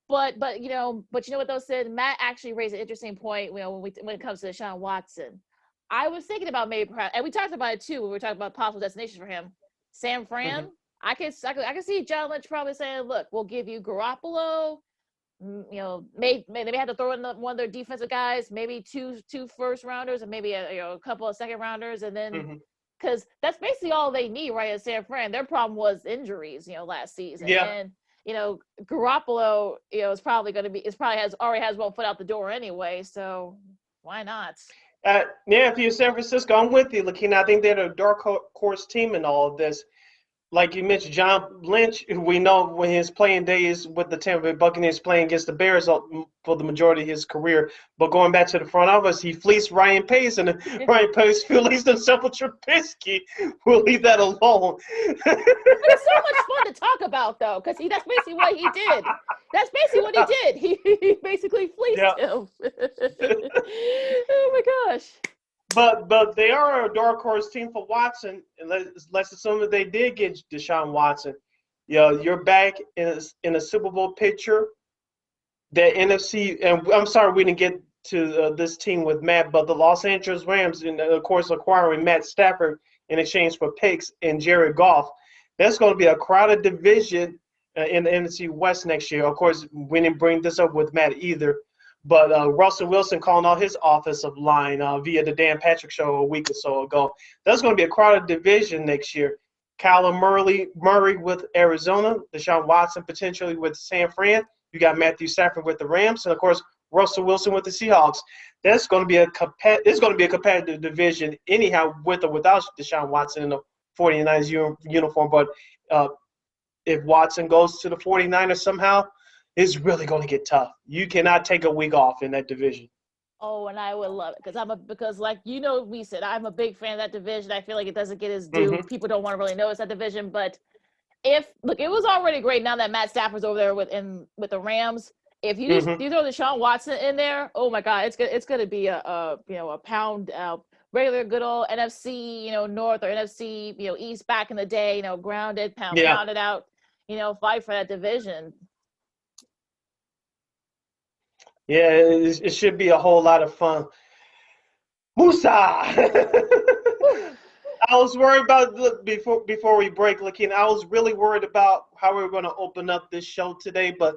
But you know what those said. Matt actually raised an interesting point. When it comes to Deshaun Watson. I was thinking about maybe perhaps, and we talked about it too when we were talking about possible destinations for him. San Fran, I can see John Lynch probably saying, "Look, we'll give you Garoppolo. Maybe they had to throw in one of their defensive guys, maybe two first rounders, and maybe a couple of second rounders, and then because that's basically all they need, right? At San Fran, their problem was injuries, last season, and Garoppolo, is probably going to be, already has one foot out the door anyway, so why not?" If you're San Francisco, I'm with you, Lakina. I think they're the dark horse team in all of this. Like you mentioned, John Lynch, who we know when his playing days with the Tampa Bay Buccaneers playing against the Bears for the majority of his career. But going back to the front office, he fleeced Ryan Pace, and Ryan Pace fleeced himself with Trubisky. We'll leave that alone. It's so much fun to talk about, though, because that's basically what he did. That's basically what he did. He basically fleeced him. Oh, my gosh. But they are a dark horse team for Watson. And let's assume that they did get Deshaun Watson. You're back in a Super Bowl picture. That NFC, and I'm sorry we didn't get to this team with Matt, but the Los Angeles Rams, and of course acquiring Matt Stafford in exchange for picks and Jared Goff. That's going to be a crowded division in the NFC West next year. Of course, we didn't bring this up with Matt either. But Russell Wilson calling out his offensive line via the Dan Patrick Show a week or so ago. That's going to be a crowded division next year. Kyler Murray with Arizona, Deshaun Watson potentially with San Fran. You got Matthew Stafford with the Rams, and of course Russell Wilson with the Seahawks. That's going to be it's going to be a competitive division anyhow, with or without Deshaun Watson in the 49ers uniform. But if Watson goes to the 49ers somehow, it's really going to get tough. You cannot take a week off in that division. Oh, and I would love it because like we said, I'm a big fan of that division. I feel like it doesn't get its due. People don't want to really notice that division, but it was already great now that Matt Stafford's over there with the Rams. If you you throw Deshaun Watson in there, oh my God, it's gonna be a pound regular good old NFC North or NFC East back in the day, grounded pounded out, fight for that division. Yeah, it should be a whole lot of fun. Musa. I was worried about before we break, Lakina. I was really worried about how we were going to open up this show today, but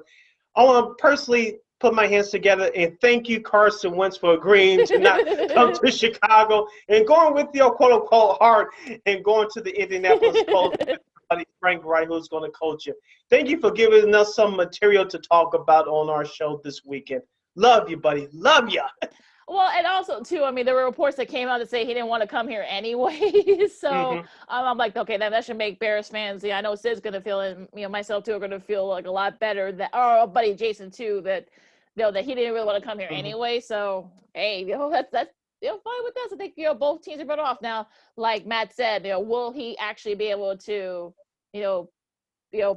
I want to personally put my hands together and thank you, Carson Wentz, for agreeing to not come to Chicago and going with your quote-unquote heart and going to the Indianapolis Colts with buddy Frank Wright, who's going to coach you. Thank you for giving us some material to talk about on our show this weekend. Love you, buddy. Love you. Well, and also, too, I mean, there were reports that came out that say he didn't want to come here anyway. So I'm like, okay, that should make Bears fans. Yeah, I know Sid's going to feel, and myself, too, are going to feel like a lot better. That, or our buddy Jason, too, that that he didn't really want to come here anyway. So, hey, that's fine with us. I think, both teams are better off. Now, like Matt said, will he actually be able to,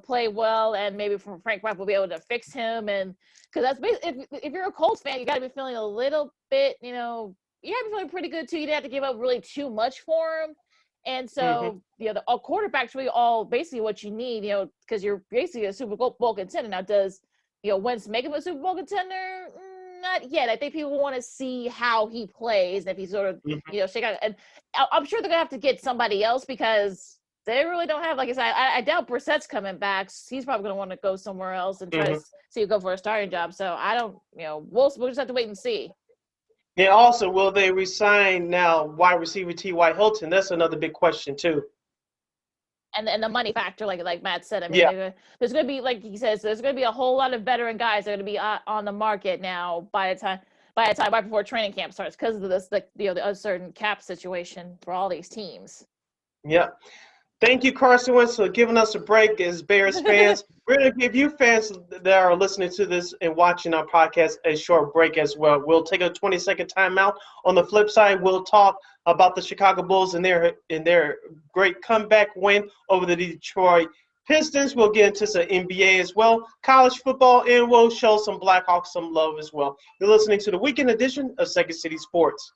play well, and maybe Frank Wright will be able to fix him, and because that's basically, if you're a Colts fan, you got to be feeling a little bit, you got to be feeling pretty good too. You didn't have to give up really too much for him, and so a quarterback's really all basically what you need, because you're basically a Super Bowl contender. Now, does Wentz make him a Super Bowl contender? Not yet. I think people want to see how he plays, if he sort of shake out, and I'm sure they're gonna have to get somebody else because they really don't have, like I said, I doubt Brissett's coming back. He's probably going to want to go somewhere else and try to see go for a starting job. So I don't, we'll just have to wait and see. And also, will they resign now wide receiver T.Y. Hilton? That's another big question too. And the money factor, like Matt said, I mean, there's going to be, like he says, there's going to be a whole lot of veteran guys that are going to be on the market now by the time right before training camp starts because of this, the uncertain cap situation for all these teams. Yeah. Thank you, Carson Wentz, for giving us a break as Bears fans. We're going to give you fans that are listening to this and watching our podcast a short break as well. We'll take a 20-second timeout. On the flip side, we'll talk about the Chicago Bulls and their great comeback win over the Detroit Pistons. We'll get into some NBA as well, college football, and we'll show some Blackhawks some love as well. You're listening to the weekend edition of Second City Sports.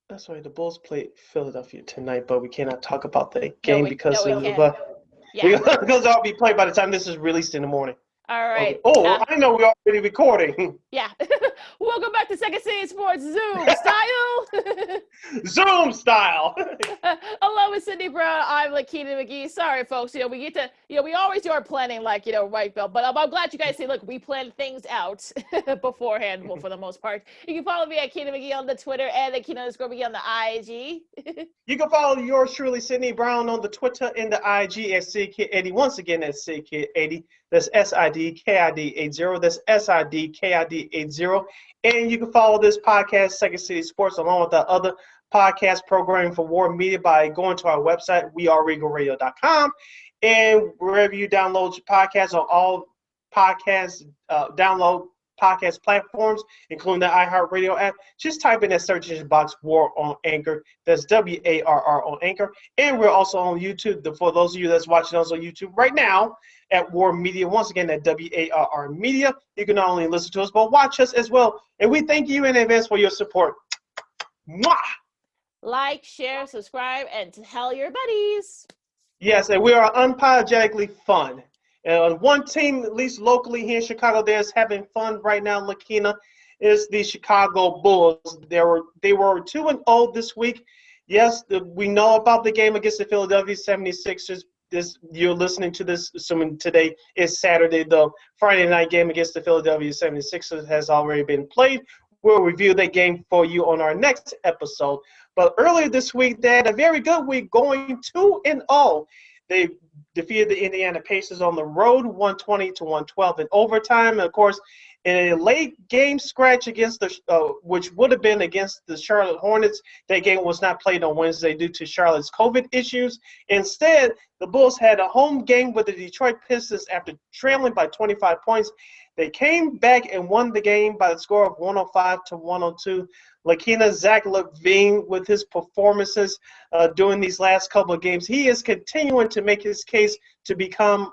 That's right. The Bulls play Philadelphia tonight, but we cannot talk about the game because I'll be played by the time this is released in the morning. All right. Okay. Oh, I know we're already recording. Yeah. Welcome back to Second City Sports Zoom style. Zoom style. Along with Sydney Brown, I'm Lakina McGee. Sorry, folks. We get to, we always do our planning right, Bill. But I'm glad you guys say, look, we plan things out beforehand, for the most part. You can follow me at Keena McGee on the Twitter and at Keena_McGee on the IG. You can follow yours truly, Sydney Brown, on the Twitter and the IG at SidKid80. Once again, that's SidKid80. That's SIDKID80. That's SIDKID80. And you can follow this podcast, Second City Sports, along with the other podcast programming for War Media by going to our website, weareregalradio.com. And wherever you download your podcasts on all podcast download podcast platforms, including the iHeartRadio app, just type in that search engine box, War on Anchor. That's WARR on Anchor. And we're also on YouTube. For those of you that's watching us on YouTube right now, at War Media, once again at WARR Media. You can not only listen to us, but watch us as well. And we thank you in advance for your support. Mwah! Like, share, subscribe, and tell your buddies. Yes, and we are unapologetically fun. And one team, at least locally here in Chicago, that's having fun right now, Lakina, is the Chicago Bulls. They were 2-0 this week. Yes, we know about the game against the Philadelphia 76ers. You're listening to this, assuming today is Saturday. The Friday night game against the Philadelphia 76ers has already been played. We'll review that game for you on our next episode. But earlier this week, they had a very good week, going 2-0. They defeated the Indiana Pacers on the road, 120-112 in overtime. And, of course, in a late game scratch against which would have been against the Charlotte Hornets. That game was not played on Wednesday due to Charlotte's COVID issues. Instead, the Bulls had a home game with the Detroit Pistons after trailing by 25 points. They came back and won the game by the score of 105-102. Lakina, Zach LaVine, with his performances during these last couple of games, he is continuing to make his case to become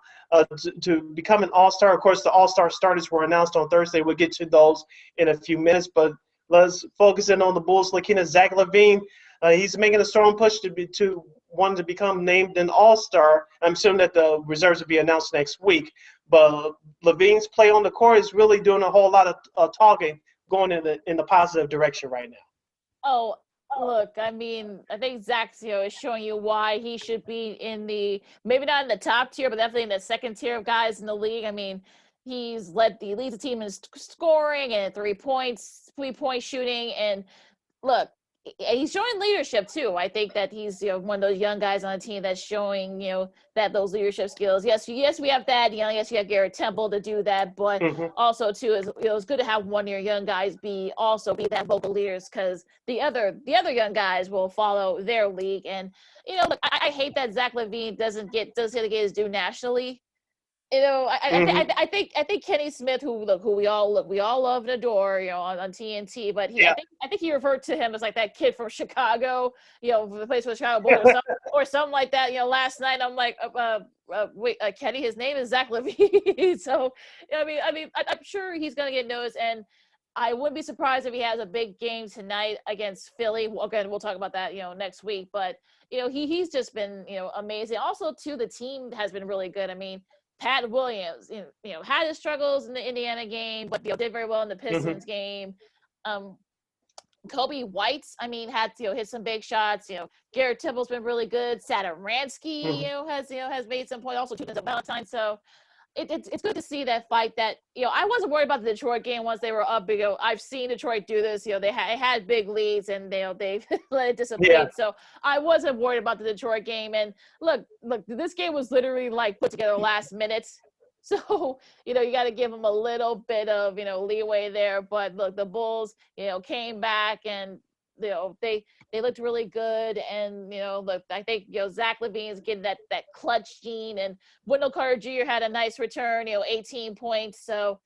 to become an all-star. Of course, the all-star starters were announced on Thursday. We'll get to those in a few minutes, but let's focus in on the Bulls. Looking at Zach LaVine, he's making a strong push to want to become named an all-star. I'm assuming that the reserves will be announced next week, but LaVine's play on the court is really doing a whole lot of talking, going in the positive direction right now. Oh, look, I mean, I think Zach, is showing you why he should be in maybe not in the top tier, but definitely in the second tier of guys in the league. I mean, leads the team in scoring and 3-point shooting. And look, he's showing leadership too. I think that he's one of those young guys on the team that's showing that those leadership skills. Yes, we have that. Yes, you have Garrett Temple to do that, but also too is it's good to have one of your young guys be that vocal leaders, because the other young guys will follow their league. And look, I hate that Zach LaVine doesn't get his due nationally. I think Kenny Smith, who we all love and adore, on TNT, but I think he referred to him as like that kid from Chicago, who plays for the Chicago Bulls or something like that. Last night I'm like, wait, Kenny, his name is Zach LaVine. So I mean, I'm sure he's gonna get noticed, and I wouldn't be surprised if he has a big game tonight against Philly. Again, we'll talk about that, next week. But he's just been amazing. Also, too, the team has been really good. I mean, Pat Williams, had his struggles in the Indiana game, but did very well in the Pistons game. Kobe White, I mean, had hit some big shots. Garrett Temple's been really good. Sadaransky, has made some points. Also, two things at Valentine. So it's good to see that fight. That I wasn't worried about the Detroit game once they were up. I've seen Detroit do this. They had big leads and they let it dissipate. Yeah. So I wasn't worried about the Detroit game. And look, this game was literally like put together last minute. So you got to give them a little bit of leeway there. But look, the Bulls came back and they looked really good. And look, I think Zach LaVine's getting that clutch gene, and Wendell Carter Jr. had a nice return, 18 points. So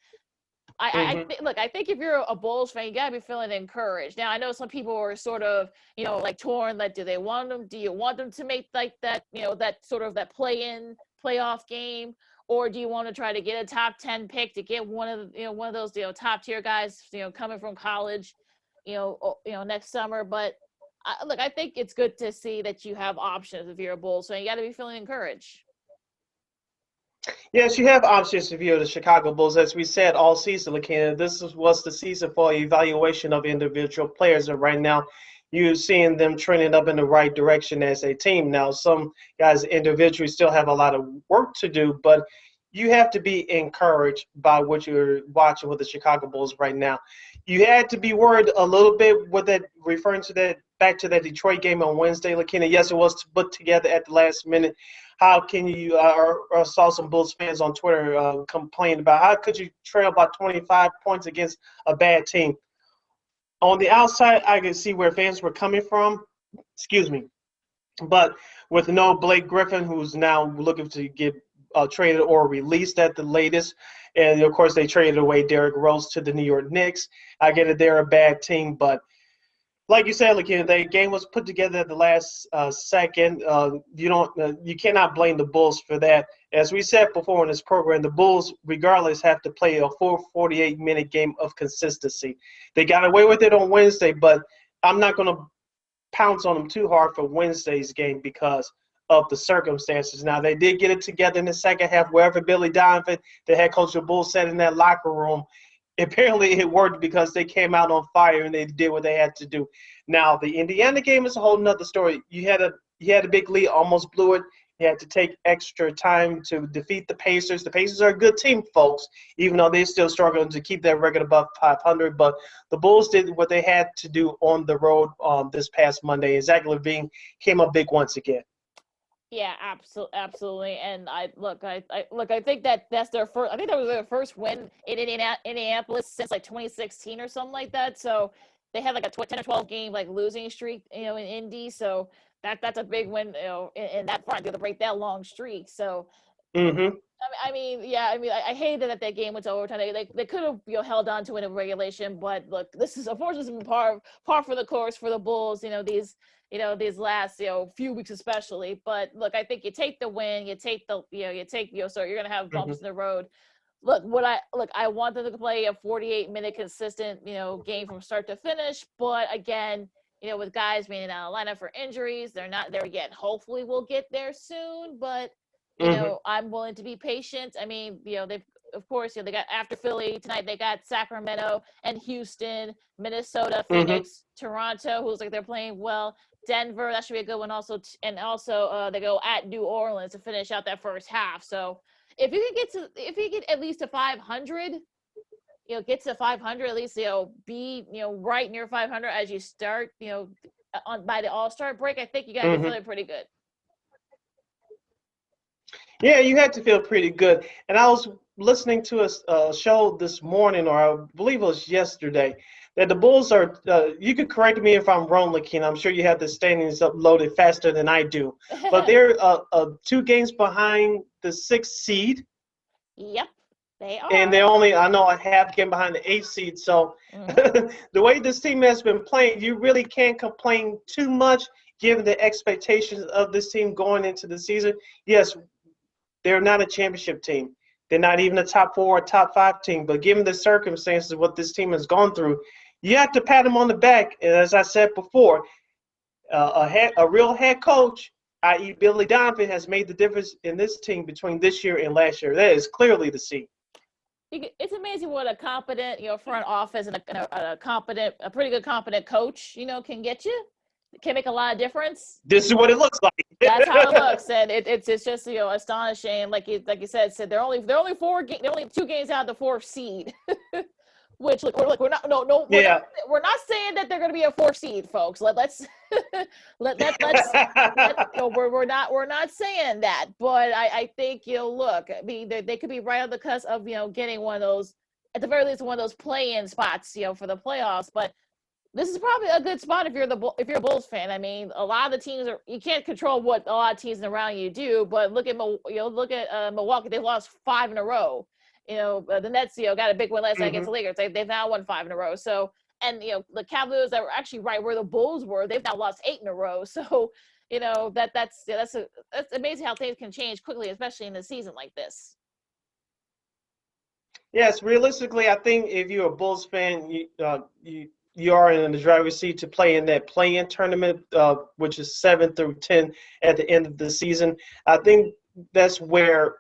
I think if you're a Bulls fan, you gotta be feeling encouraged. Now I know some people are sort of like torn. Like, do you want them to make like that that sort of that playoff game, or do you want to try to get a top 10 pick to get one of those top tier guys coming from college next summer? But look, I think it's good to see that you have options if you're a Bulls, so you got to be feeling encouraged. Yes, you have options if you're the Chicago Bulls. As we said all season, Lakina, this was the season for evaluation of individual players, and right now you're seeing them trending up in the right direction as a team. Now, some guys individually still have a lot of work to do, but you have to be encouraged by what you're watching with the Chicago Bulls right now. You had to be worried a little bit with that, referring to that, back to that Detroit game on Wednesday, Lakina. Yes, it was put together at the last minute. How can you I saw some Bulls fans on Twitter complain about how could you trail by 25 points against a bad team? On the outside, I could see where fans were coming from. Excuse me. But with no Blake Griffin, who's now looking to get traded or released at the latest, and of course they traded away Derrick Rose to the New York Knicks. I get it, they're a bad team, but like you said, again, the game was put together at the last second. You cannot blame the Bulls for that. As we said before in this program, the Bulls, regardless, have to play a full 48-minute game of consistency. They got away with it on Wednesday, but I'm not going to pounce on them too hard for Wednesday's game because of the circumstances. Now, they did get it together in the second half, wherever Billy Donovan, the head coach of the Bulls, said in that locker room. Apparently it worked because they came out on fire and they did what they had to do. Now, the Indiana game is a whole nother story. You had a big lead, almost blew it. You had to take extra time to defeat the Pacers. The Pacers are a good team, folks, even though they're still struggling to keep their record above 500. But the Bulls did what they had to do on the road this past Monday. And Zach LaVine came up big once again. Yeah, absolutely. And I think that's their first. I think that was their first win in Indianapolis since like 2016 or something like that. So they had like a 10 or 12 game like losing streak, in Indy. So that's a big win, in that front to break that long streak. So I hated that game went to overtime. They could have held on to it in regulation, but look, this is unfortunately par for the course for the Bulls. These last few weeks especially. But look, I think you take the win, so you're gonna have bumps in the road. Look, I want them to play a 48-minute consistent game from start to finish, but again, with guys being out of lineup for injuries, they're not there yet. Hopefully, we'll get there soon, but. I'm willing to be patient. I mean, they've, of course, they got after Philly tonight, they got Sacramento and Houston, Minnesota, Phoenix, Toronto, who's they're playing well. Denver, that should be a good one also. And they go at New Orleans to finish out that first half. So if you get at least to 500, get to 500, at least, be, right near 500 as you start, by the All-Star break, I think you got to be feeling pretty good. Yeah, you had to feel pretty good. And I was listening to a show this morning, or I believe it was yesterday, that the Bulls are, you could correct me if I'm wrong, Lakina. I'm sure you have the standings uploaded faster than I do. But they're 2 games behind the 6th seed. Yep, they are. And they're only, I know, a half game behind the 8th seed. So the way this team has been playing, you really can't complain too much given the expectations of this team going into the season. Yes, they're not a championship team. They're not even a top 4 or top 5 team. But given the circumstances of what this team has gone through, you have to pat them on the back. And as I said before, a real head coach, i.e. Billy Donovan, has made the difference in this team between this year and last year. That is clearly to see. It's amazing what a competent, front office and a pretty good competent coach, can get you. Can make a lot of difference. This is what it looks like. That's how it looks, and it's just astonishing. Like you said, they're only 2 games out of the 4th seed. Which look, we're not we're not saying that they're going to be a 4th seed, folks. Let's we're not saying that, but I think look, I mean they could be right on the cusp of getting one of those, at the very least one of those play-in spots for the playoffs, but. This is probably a good spot if you're a Bulls fan. I mean, a lot of the teams you can't control what a lot of teams around you do, but look at Milwaukee. They've lost 5 in a row. The Nets got a big win last night against the Lakers. They've now won 5 in a row. So and the Cavaliers that were actually right where the Bulls were, they've now lost 8 in a row. So that's amazing how things can change quickly, especially in a season like this. Yes, realistically, I think if you're a Bulls fan, you are in the driver's seat to play in that play-in tournament, which is 7 through 10 at the end of the season. I think that's where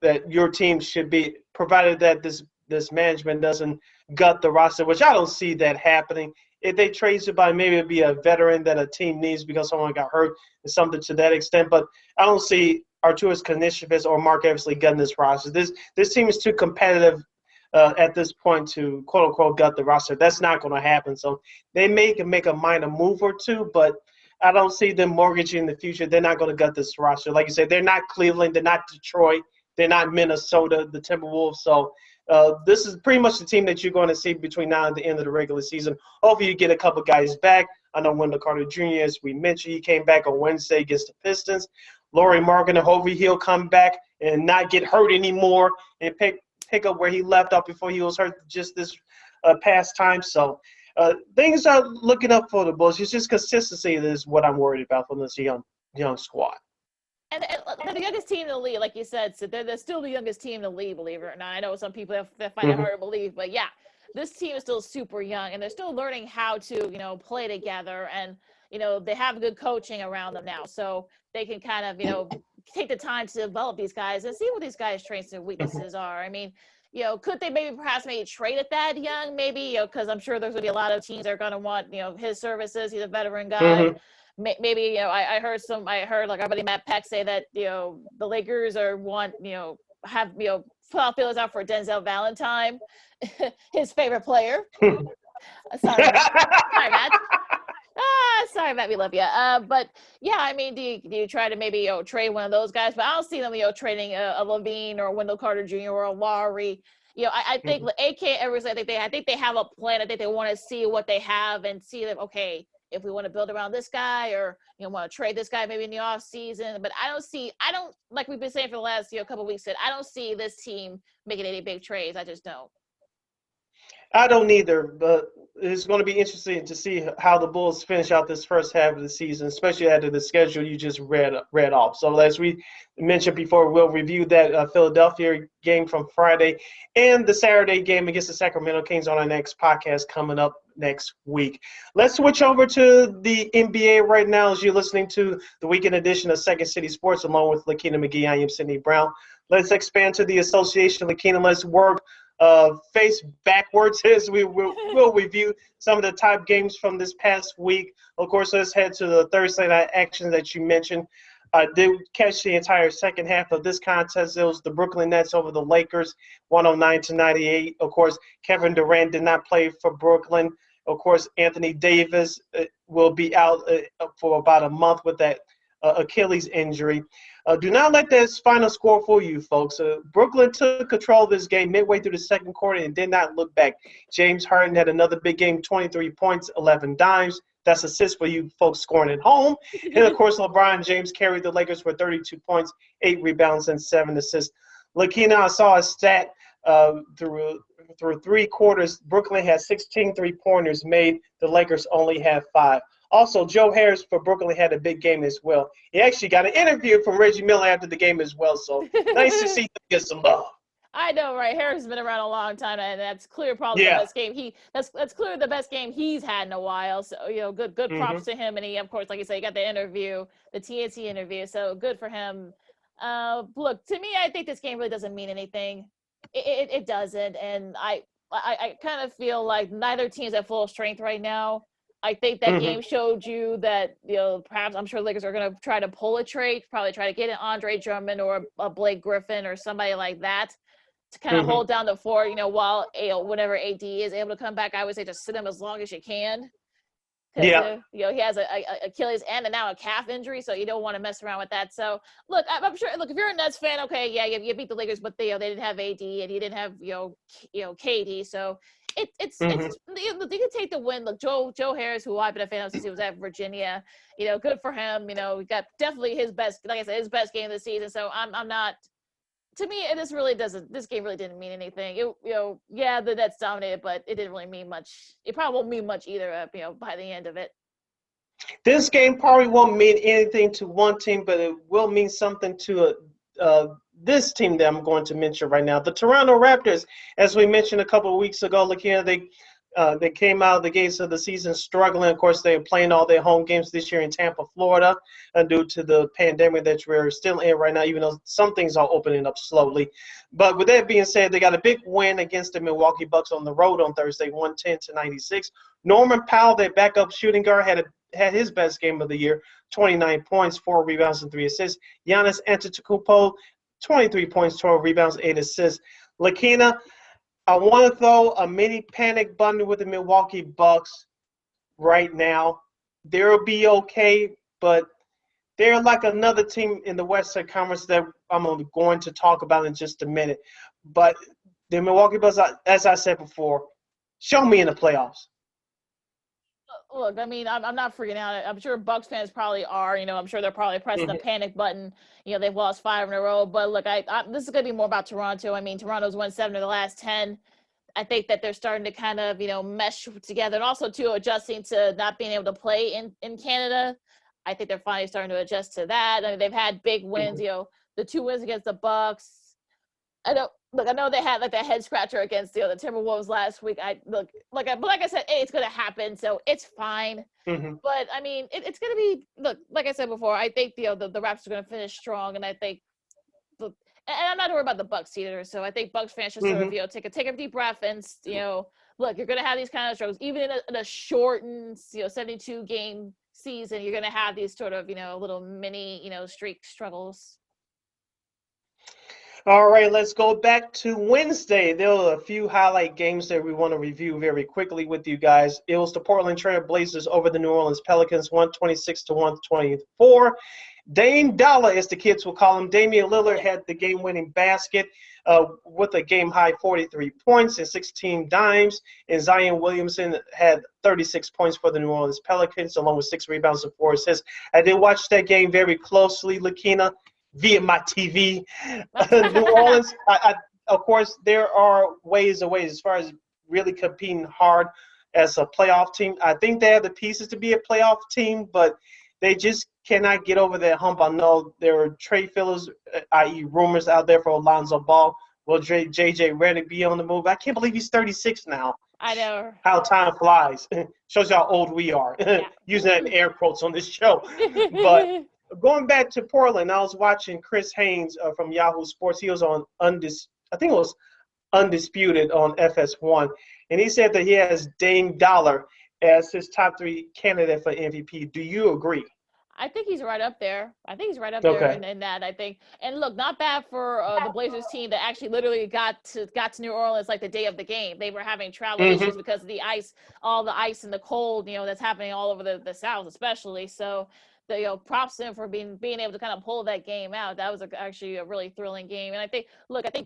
that your team should be, provided that this management doesn't gut the roster, which I don't see that happening. If they trade somebody, maybe it'd be a veteran that a team needs because someone got hurt or something to that extent. But I don't see Arturas Karnisovas or Mark Eversley gutting this roster. This team is too competitive at this point to quote-unquote gut the roster. That's not going to happen. So they may make a minor move or two, but I don't see them mortgaging the future. They're not going to gut this roster. Like you said, they're not Cleveland. They're not Detroit. They're not Minnesota, the Timberwolves. So this is pretty much the team that you're going to see between now and the end of the regular season. Hopefully you get a couple guys back. I know Wendell Carter Jr., as we mentioned, he came back on Wednesday against the Pistons. Lauri Markkanen, hopefully he'll come back and not get hurt anymore and pick up where he left off before he was hurt just this past time. So things are looking up for the Bulls. It's just consistency is what I'm worried about from this young squad. And they're the youngest team in the league, like you said. So they're still the youngest team in the league, believe it or not. I know some people that find it hard to believe, but yeah, this team is still super young, and they're still learning how to, play together. And, they have good coaching around them now. So they can kind of, take the time to develop these guys and see what these guys' strengths and weaknesses are. I mean, could they perhaps trade at that young? Maybe, because I'm sure there's going to be a lot of teams that are going to want, his services. He's a veteran guy. Maybe, I heard like our buddy Matt Peck say that, the Lakers have, put out feelers out for Denzel Valentine, his favorite player. Sorry, Matt. Sorry, Matt, we love you. But yeah, I mean, do you try to maybe trade one of those guys? But I don't see them trading a Levine or Wendell Carter Jr. or a Lowry. I think AK Eversley. I think they have a plan. I think they want to see what they have and see that. Okay, if we want to build around this guy or, want to trade this guy maybe in the off season. But I don't, like we've been saying for the last, couple of weeks, I don't see this team making any big trades. I just don't. I don't either, but it's going to be interesting to see how the Bulls finish out this first half of the season, especially after the schedule you just read off. So as we mentioned before, we'll review that Philadelphia game from Friday and the Saturday game against the Sacramento Kings on our next podcast coming up next week. Let's switch over to the NBA right now as you're listening to the weekend edition of Second City Sports along with Lakina McGee. I am Sidney Brown. Let's expand to the association. Lakina, let's work face backwards as we'll review some of the top games from this past week. Of course, let's head to the Thursday night action that you mentioned. I did catch the entire second half of this contest. It was the Brooklyn Nets over the Lakers, 109-98. Of course, Kevin Durant did not play for Brooklyn. Of course, Anthony Davis will be out for about a month with that Achilles injury. Do not let this final score fool you, folks. Brooklyn took control of this game midway through the second quarter and did not look back. James Harden had another big game, 23 points, 11 dimes. That's assists for you folks scoring at home. And, of course, LeBron James carried the Lakers for 32 points, 8 rebounds, and 7 assists. Lakina, I saw a stat through 3 quarters. Brooklyn had 16 three-pointers made. The Lakers only have 5. Also, Joe Harris for Brooklyn had a big game as well. He actually got an interview from Reggie Miller after the game as well, so nice to see him get some love. I know, right? Harris has been around a long time, and that's clear probably the best game that's clearly the best game he's had in a while. So, good props to him. And he, of course, like you say, he got the interview, the TNT interview, so good for him. Look, to me, I think this game really doesn't mean anything. It doesn't, and I kind of feel like neither team's at full strength right now. I think that game showed you that, perhaps I'm sure Lakers are going to try to pull a trade, probably try to get an Andre Drummond or a Blake Griffin or somebody like that to kind of hold down the fort, while whenever AD is able to come back. I would say just sit him as long as you can. Because, he has a Achilles and now a calf injury, so you don't want to mess around with that. So, look, I'm sure, if you're a Nets fan, okay, yeah, you beat the Lakers, but they didn't have AD and you didn't have, KD, so it's you can take the win. Look, Joe Harris, who I've been a fan of since he was at Virginia, good for him. We got definitely his best, like I said, his best game of the season. So I'm not. To me, this game really didn't mean anything. The Nets dominated, but it didn't really mean much. It probably won't mean much either. By the end of it. This game probably won't mean anything to one team, but it will mean something to this team that I'm going to mention right now, the Toronto Raptors. As we mentioned a couple of weeks ago, they came out of the gates of the season struggling. Of course, they're playing all their home games this year in Tampa, Florida, due to the pandemic that we're still in right now, even though some things are opening up slowly. But with that being said, they got a big win against the Milwaukee Bucks on the road on Thursday, 110-96. Norman Powell, their backup shooting guard, had his best game of the year, 29 points, 4 rebounds, and 3 assists. Giannis Antetokounmpo, 23 points, 12 rebounds, 8 assists. Lakina, I want to throw a mini panic button with the Milwaukee Bucks right now. They'll be okay, but they're like another team in the Western Conference that I'm going to talk about in just a minute. But the Milwaukee Bucks, as I said before, show me in the playoffs. Look, I mean, I'm not freaking out. I'm sure Bucks fans probably are. I'm sure they're probably pressing the panic button. They've lost 5 in a row. But look, this is going to be more about Toronto. I mean, Toronto's won 7 of the last 10. I think that they're starting to kind of, mesh together, and also too adjusting to not being able to play in Canada. I think they're finally starting to adjust to that. I mean, they've had big wins. The 2 wins against the Bucks. I know they had like that head scratcher against the Timberwolves last week. But like I said, it's going to happen, so it's fine. But I mean, it's going to be, look, like I said before, I think the Raptors are going to finish strong, and I think, and I'm not worried about the Bucks either. So I think Bucks fans should sort of take a deep breath and look, you're going to have these kind of struggles, even in a shortened 72 game season. You're going to have these sort of little mini streak struggles. All right, let's go back to Wednesday. There were a few highlight games that we want to review very quickly with you guys. It was the Portland Trail Blazers over the New Orleans Pelicans, 126 to 124. Dame Dollar, as the kids will call him, Damian Lillard had the game-winning basket with a game-high 43 points and 16 dimes. And Zion Williamson had 36 points for the New Orleans Pelicans, along with 6 rebounds and 4 assists. I did watch that game very closely, Lakina, via my TV. New Orleans, of course, there are ways as far as really competing hard as a playoff team. I think they have the pieces to be a playoff team, but they just cannot get over that hump. I know there are trade fillers, i.e. rumors out there for Alonzo Ball. Will J.J. Redick be on the move? I can't believe he's 36 now. I know. How time flies. Shows you how old we are. Yeah. Using that in air quotes on this show. But going back to Portland, I was watching Chris Haynes from Yahoo Sports. He was on Undisputed on FS1. And he said that he has Dame Dollar as his top 3 candidate for MVP. Do you agree? I think he's right up there. Okay. There in that, I think. And look, not bad for the Blazers team that actually literally got to New Orleans like the day of the game. They were having travel issues because of the ice, all the ice and the cold, that's happening all over the South especially. So props to him for being able to kind of pull that game out. That was actually a really thrilling game. And I think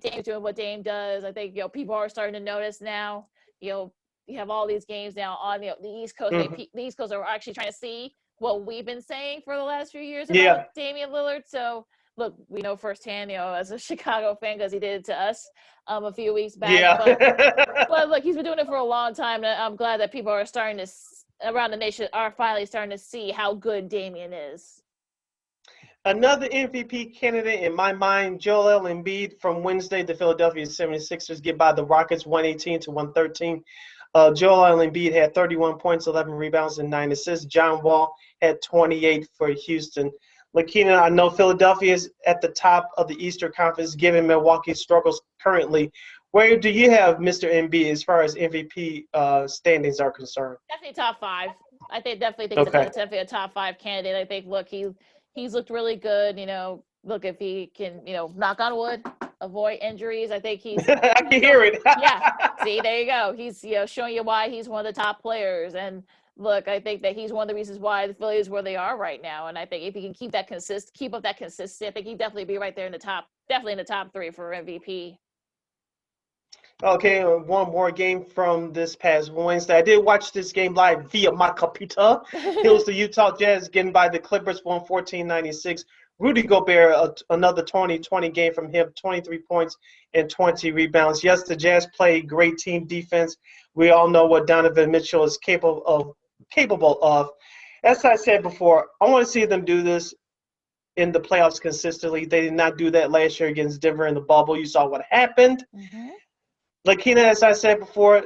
Dame's doing what Dame does. I think, people are starting to notice now, you have all these games now on the East Coast. The East Coast are actually trying to see what we've been saying for the last few years about Damian Lillard. So look, we know firsthand, as a Chicago fan, because he did it to us a few weeks back. Yeah. But look, he's been doing it for a long time. And I'm glad that people are starting to around the nation are finally starting to see how good Damian is. Another MVP candidate in my mind, Joel Embiid from Wednesday. The Philadelphia 76ers get by the Rockets 118 to 113. Joel Embiid had 31 points, 11 rebounds, and 9 assists. John Wall had 28 for Houston. Lakina, I know Philadelphia is at the top of the Eastern Conference, given Milwaukee's struggles currently. Where do you have Mr. Embiid as far as MVP standings are concerned? Definitely top 5. I definitely think it's definitely a top 5 candidate. I think, look, he's looked really good. Look, if he can, knock on wood, avoid injuries. I think he's. I can hear it. Yeah. See, there you go. He's showing you why he's one of the top players. And look, I think that he's one of the reasons why the Phillies where they are right now. And I think if he can keep up that consistency, I think he'd definitely be right there in the top 3 for MVP. Okay, one more game from this past Wednesday. I did watch this game live via my computer. It was the Utah Jazz getting by the Clippers 114-96. Rudy Gobert, another 2020 game from him, 23 points and 20 rebounds. Yes, the Jazz played great team defense. We all know what Donovan Mitchell is capable of. As I said before, I want to see them do this in the playoffs consistently. They did not do that last year against Denver in the bubble. You saw what happened. Mm-hmm. Lakina, as I said before,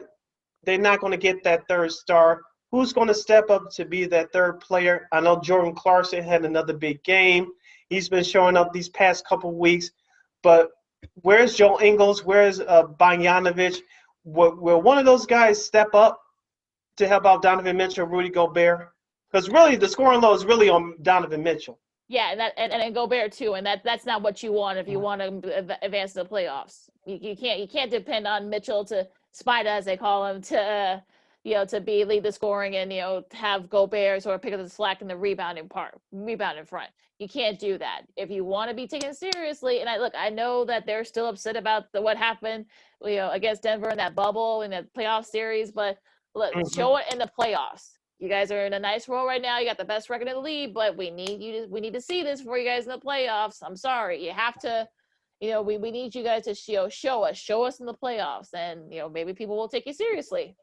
they're not going to get that third star. Who's going to step up to be that third player? I know Jordan Clarkson had another big game. He's been showing up these past couple of weeks. But where's Joe Ingles? Where's Bogdanovic? Will one of those guys step up to help out Donovan Mitchell, Rudy Gobert? Because really the scoring load is really on Donovan Mitchell. Yeah, and Gobert too, and that's not what you want if you want to advance to the playoffs. You can't depend on Mitchell to Spider, as they call him, to lead the scoring and have Gobert sort of pick up the slack in the rebound in front. You can't do that if you want to be taken seriously. And I know that they're still upset about what happened, against Denver in that bubble in the playoff series, but look, show it in the playoffs. You guys are in a nice role right now. You got the best record in the league, but we need to see this for you guys in the playoffs. I'm sorry. You have to, we need you guys to show us in the playoffs, and maybe people will take you seriously.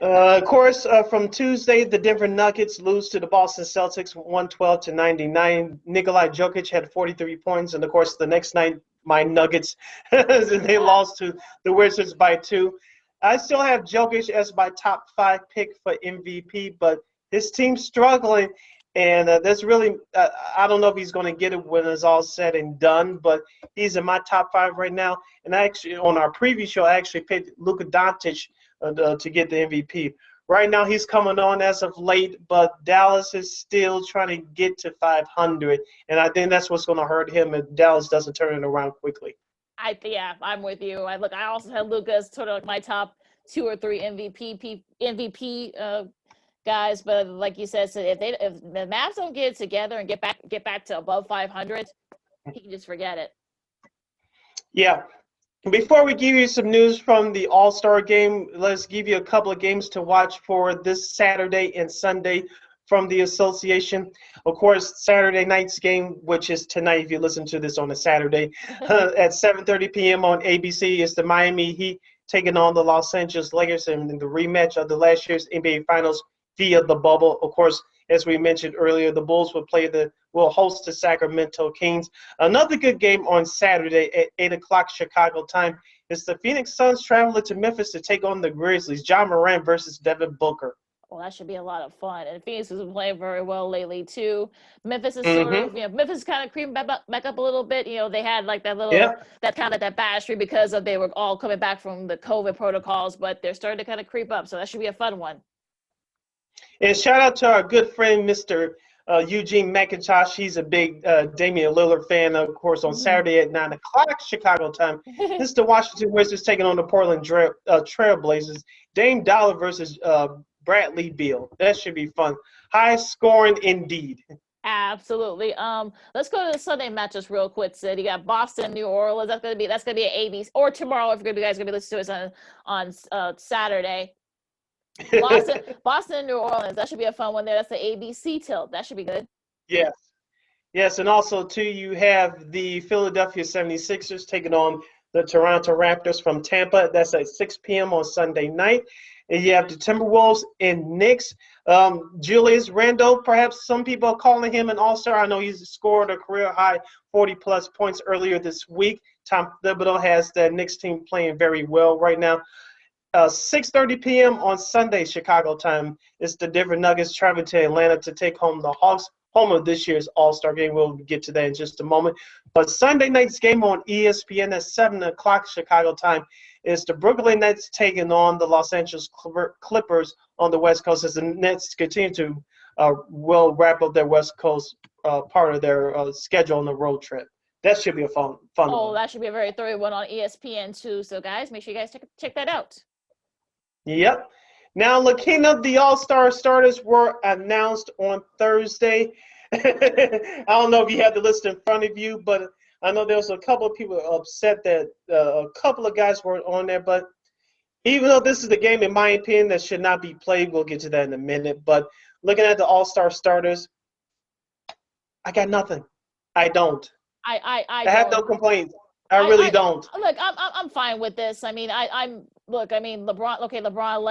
Of course, from Tuesday, the Denver Nuggets lose to the Boston Celtics 112-99. Nikola Jokic had 43 points, and of course, the next night, my Nuggets, they lost to the Wizards by 2. I still have Jokic as my top 5 pick for MVP, but his team's struggling, and that's really I don't know if he's going to get it when it's all said and done, but he's in my top 5 right now. And I actually, on our preview show, I actually picked Luka Doncic to get the MVP. Right now, he's coming on as of late, but Dallas is still trying to get to 500, and I think that's what's going to hurt him if Dallas doesn't turn it around quickly. Yeah, I'm with you. I also had Luka as sort of like my top 2 or 3 MVP guys, but like you said, so if the Mavs don't get it together and get back to above 500, he can just forget it. Yeah. Before we give you some news from the All-Star game, let's give you a couple of games to watch for this Saturday and Sunday from the association. Of course, Saturday night's game, which is tonight if you listen to this on a Saturday, at 7:30 p.m. on ABC, is the Miami Heat taking on the Los Angeles Lakers in the rematch of the last year's NBA Finals via the bubble. Of course, as we mentioned earlier, the Bulls will host the Sacramento Kings. Another good game on Saturday at 8 o'clock Chicago time is the Phoenix Suns traveling to Memphis to take on the Grizzlies. John Morant versus Devin Booker. Well, that should be a lot of fun. And Phoenix has been playing very well lately too. Memphis is Memphis is kind of creeping back up a little bit. They had like that little that bad streak because they were all coming back from the COVID protocols, but they're starting to kind of creep up. So that should be a fun one. And shout out to our good friend, Mr. Eugene McIntosh. He's a big Damian Lillard fan, of course, on Saturday at 9 o'clock Chicago time. This is the Washington Wizards taking on the Portland Trailblazers. Dame Dollar versus Bradley Beal. That should be fun. High scoring indeed. Absolutely. Let's go to the Sunday matches real quick, Sid. You got Boston, New Orleans. That's gonna be an ABC, or tomorrow if you guys are gonna be listening to us on Saturday. Boston, New Orleans. That should be a fun one there. That's the ABC tilt. That should be good. Yes, and also too, you have the Philadelphia 76ers taking on the Toronto Raptors from Tampa. That's at 6 p.m. on Sunday night. And you have the Timberwolves and Knicks. Julius Randle, perhaps some people are calling him an all-star. I know he's scored a career-high 40-plus points earlier this week. Tom Thibodeau has the Knicks team playing very well right now. 6:30 p.m. on Sunday, Chicago time, is the Denver Nuggets traveling to Atlanta to take home the Hawks, home of this year's All-Star game. We'll get to that in just a moment. But Sunday night's game on ESPN at 7 o'clock Chicago time is the Brooklyn Nets taking on the Los Angeles Clippers on the West Coast as the Nets continue to wrap up their West Coast part of their schedule on the road trip. That should be a fun one. That should be a very thorough one on ESPN too. So, guys, make sure you guys check that out. Yep. Now, Lakina, the All-Star starters were announced on Thursday. I don't know if you have the list in front of you, but I know there was a couple of people upset that a couple of guys weren't on there. But even though this is the game, in my opinion, that should not be played, we'll get to that in a minute. But looking at the All-Star starters, I got nothing. I don't. I have no complaints. I really don't. Look, I'm fine with this. I mean, LeBron. Okay, LeBron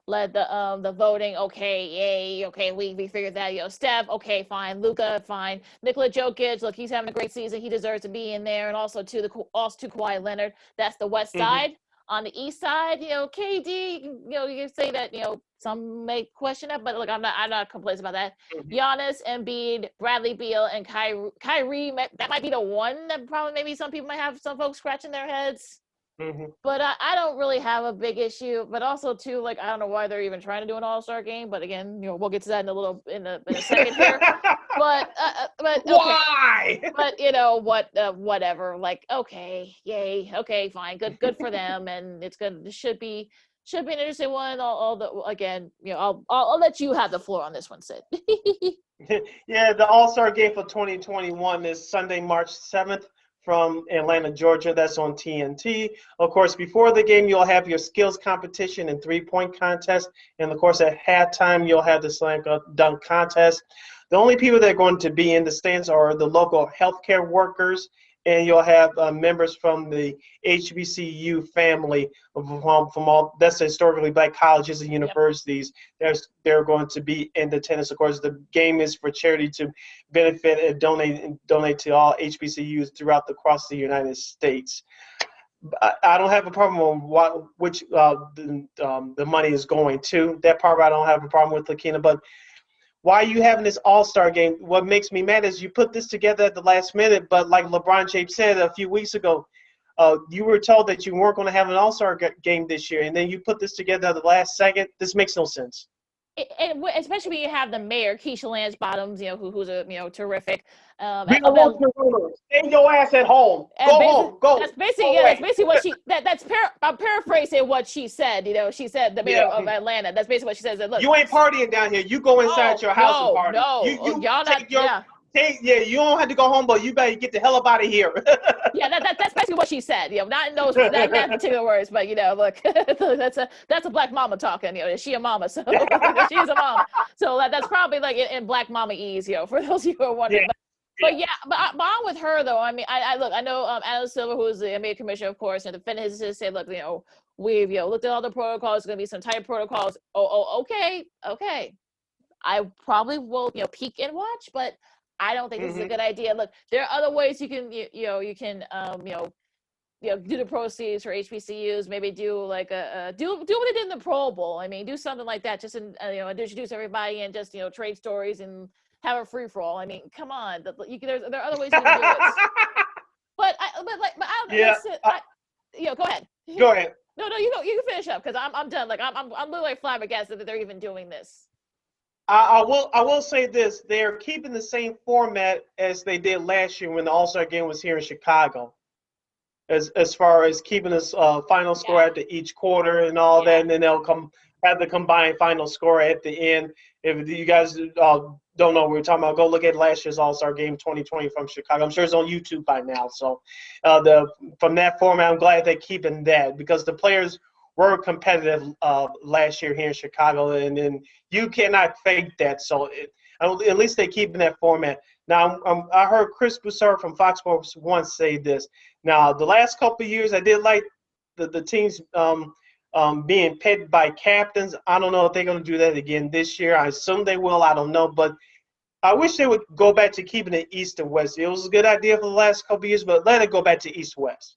led the voting. Okay, yay. Okay, we figured that. Steph. Okay, fine. Luka, fine. Nikola Jokic. Look, he's having a great season. He deserves to be in there. And also to Kawhi Leonard. That's the West side. On the East side, KD. You say that some may question it, but look, I'm not complacent about that. Giannis, Embiid, Bradley Beal, and Kyrie. That might be the one that probably maybe some people might have some folks scratching their heads. But I don't really have a big issue. But also too, like, I don't know why they're even trying to do an All-Star game. But again, we'll get to that in a second here. But okay. Why? But whatever. Like, okay, yay, okay, fine, good for them, and it's good. Should be an interesting one. I'll let you have the floor on this one, Sid. Yeah, the All-Star game for 2021 is Sunday, March 7th. From Atlanta, Georgia. That's on TNT. Of course, before the game, you'll have your skills competition and three-point contest. And, of course, at halftime, you'll have the slam dunk contest. The only people that are going to be in the stands are the local healthcare workers, and you'll have members from the HBCU family from all that's historically black colleges and universities. They're going to be in attendance. Of course, the game is for charity to benefit and donate to all HBCUs across the United States. I don't have a problem on which the money is going to. That part I don't have a problem with, Lakina, but why are you having this All-Star game? What makes me mad is you put this together at the last minute, but like LeBron James said a few weeks ago, You were told that you weren't going to have an All-Star game this year, and then you put this together at the last second. This makes no sense. Especially when you have the mayor, Keisha Lance Bottoms, who's a terrific. We don't want your rumors. Stay your ass at home. Go home. Go. That's basically what she. I'm paraphrasing what she said. She said the mayor of Atlanta. That's basically what she says. That look, you ain't partying down here. You go inside your house and party. No, y'all not. You don't have to go home, but you better get the hell up out of here. That's basically what she said. Not in those that particular words, but look, that's a black mama talking. Is she a mama? So she's a mama. So that's probably like in black mama-ese. For those of you who are wondering. But I'm with her though. I mean, I know Adam Silver, who is the NBA commissioner, of course, and the defendant has said, look, we've looked at all the protocols. It's going to be some tight protocols. Okay. I probably will peek and watch, but I don't think this is a good idea. Look, there are other ways you can do the proceeds for HBCUs. Maybe do like do what they did in the Pro Bowl. I mean, do something like that. Just introduce everybody and just trade stories and have a free for all. I mean, come on. There are other ways you can do it. But go ahead. Go ahead. No, you go. You can finish up because I'm done. Like I'm literally flabbergasted that they're even doing this. I will say this: they're keeping the same format as they did last year when the All-Star game was here in Chicago, as far as keeping this final score at each quarter and all that, and then they'll have the combined final score at the end. If you guys don't know what we're talking about, go look at last year's All-Star Game 2020 from Chicago. I'm sure it's on YouTube by now. So from that format, I'm glad they're keeping that because the players were competitive last year here in Chicago, and you cannot fake that. So at least they're keeping that format. Now, I heard Chris Broussard from Fox Sports once say this. Now, the last couple of years, I did like the teams being picked by captains. I don't know if they're going to do that again this year. I assume they will. I don't know. But I wish they would go back to keeping it East and West. It was a good idea for the last couple of years, but let it go back to East-West.